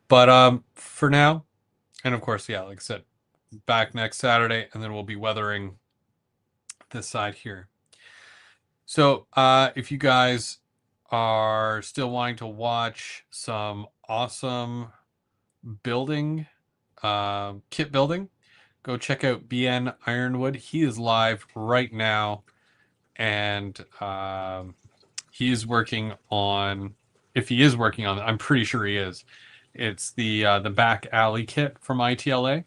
But for now, and of course, yeah, like I said, back next Saturday, and then we'll be weathering this side here. So if you guys are still wanting to watch some awesome building, kit building, go check out BN Ironwood. He is live right now, and he is working on. If he is working on it, I'm pretty sure he is. It's the back alley kit from ITLA.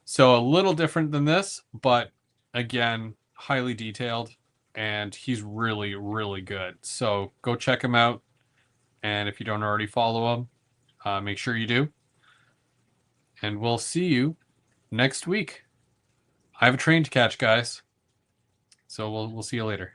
So a little different than this, but again, highly detailed, and he's really, really good. So go check him out, and if you don't already follow him, make sure you do. And we'll see you next week. I have a train to catch, guys. So we'll see you later.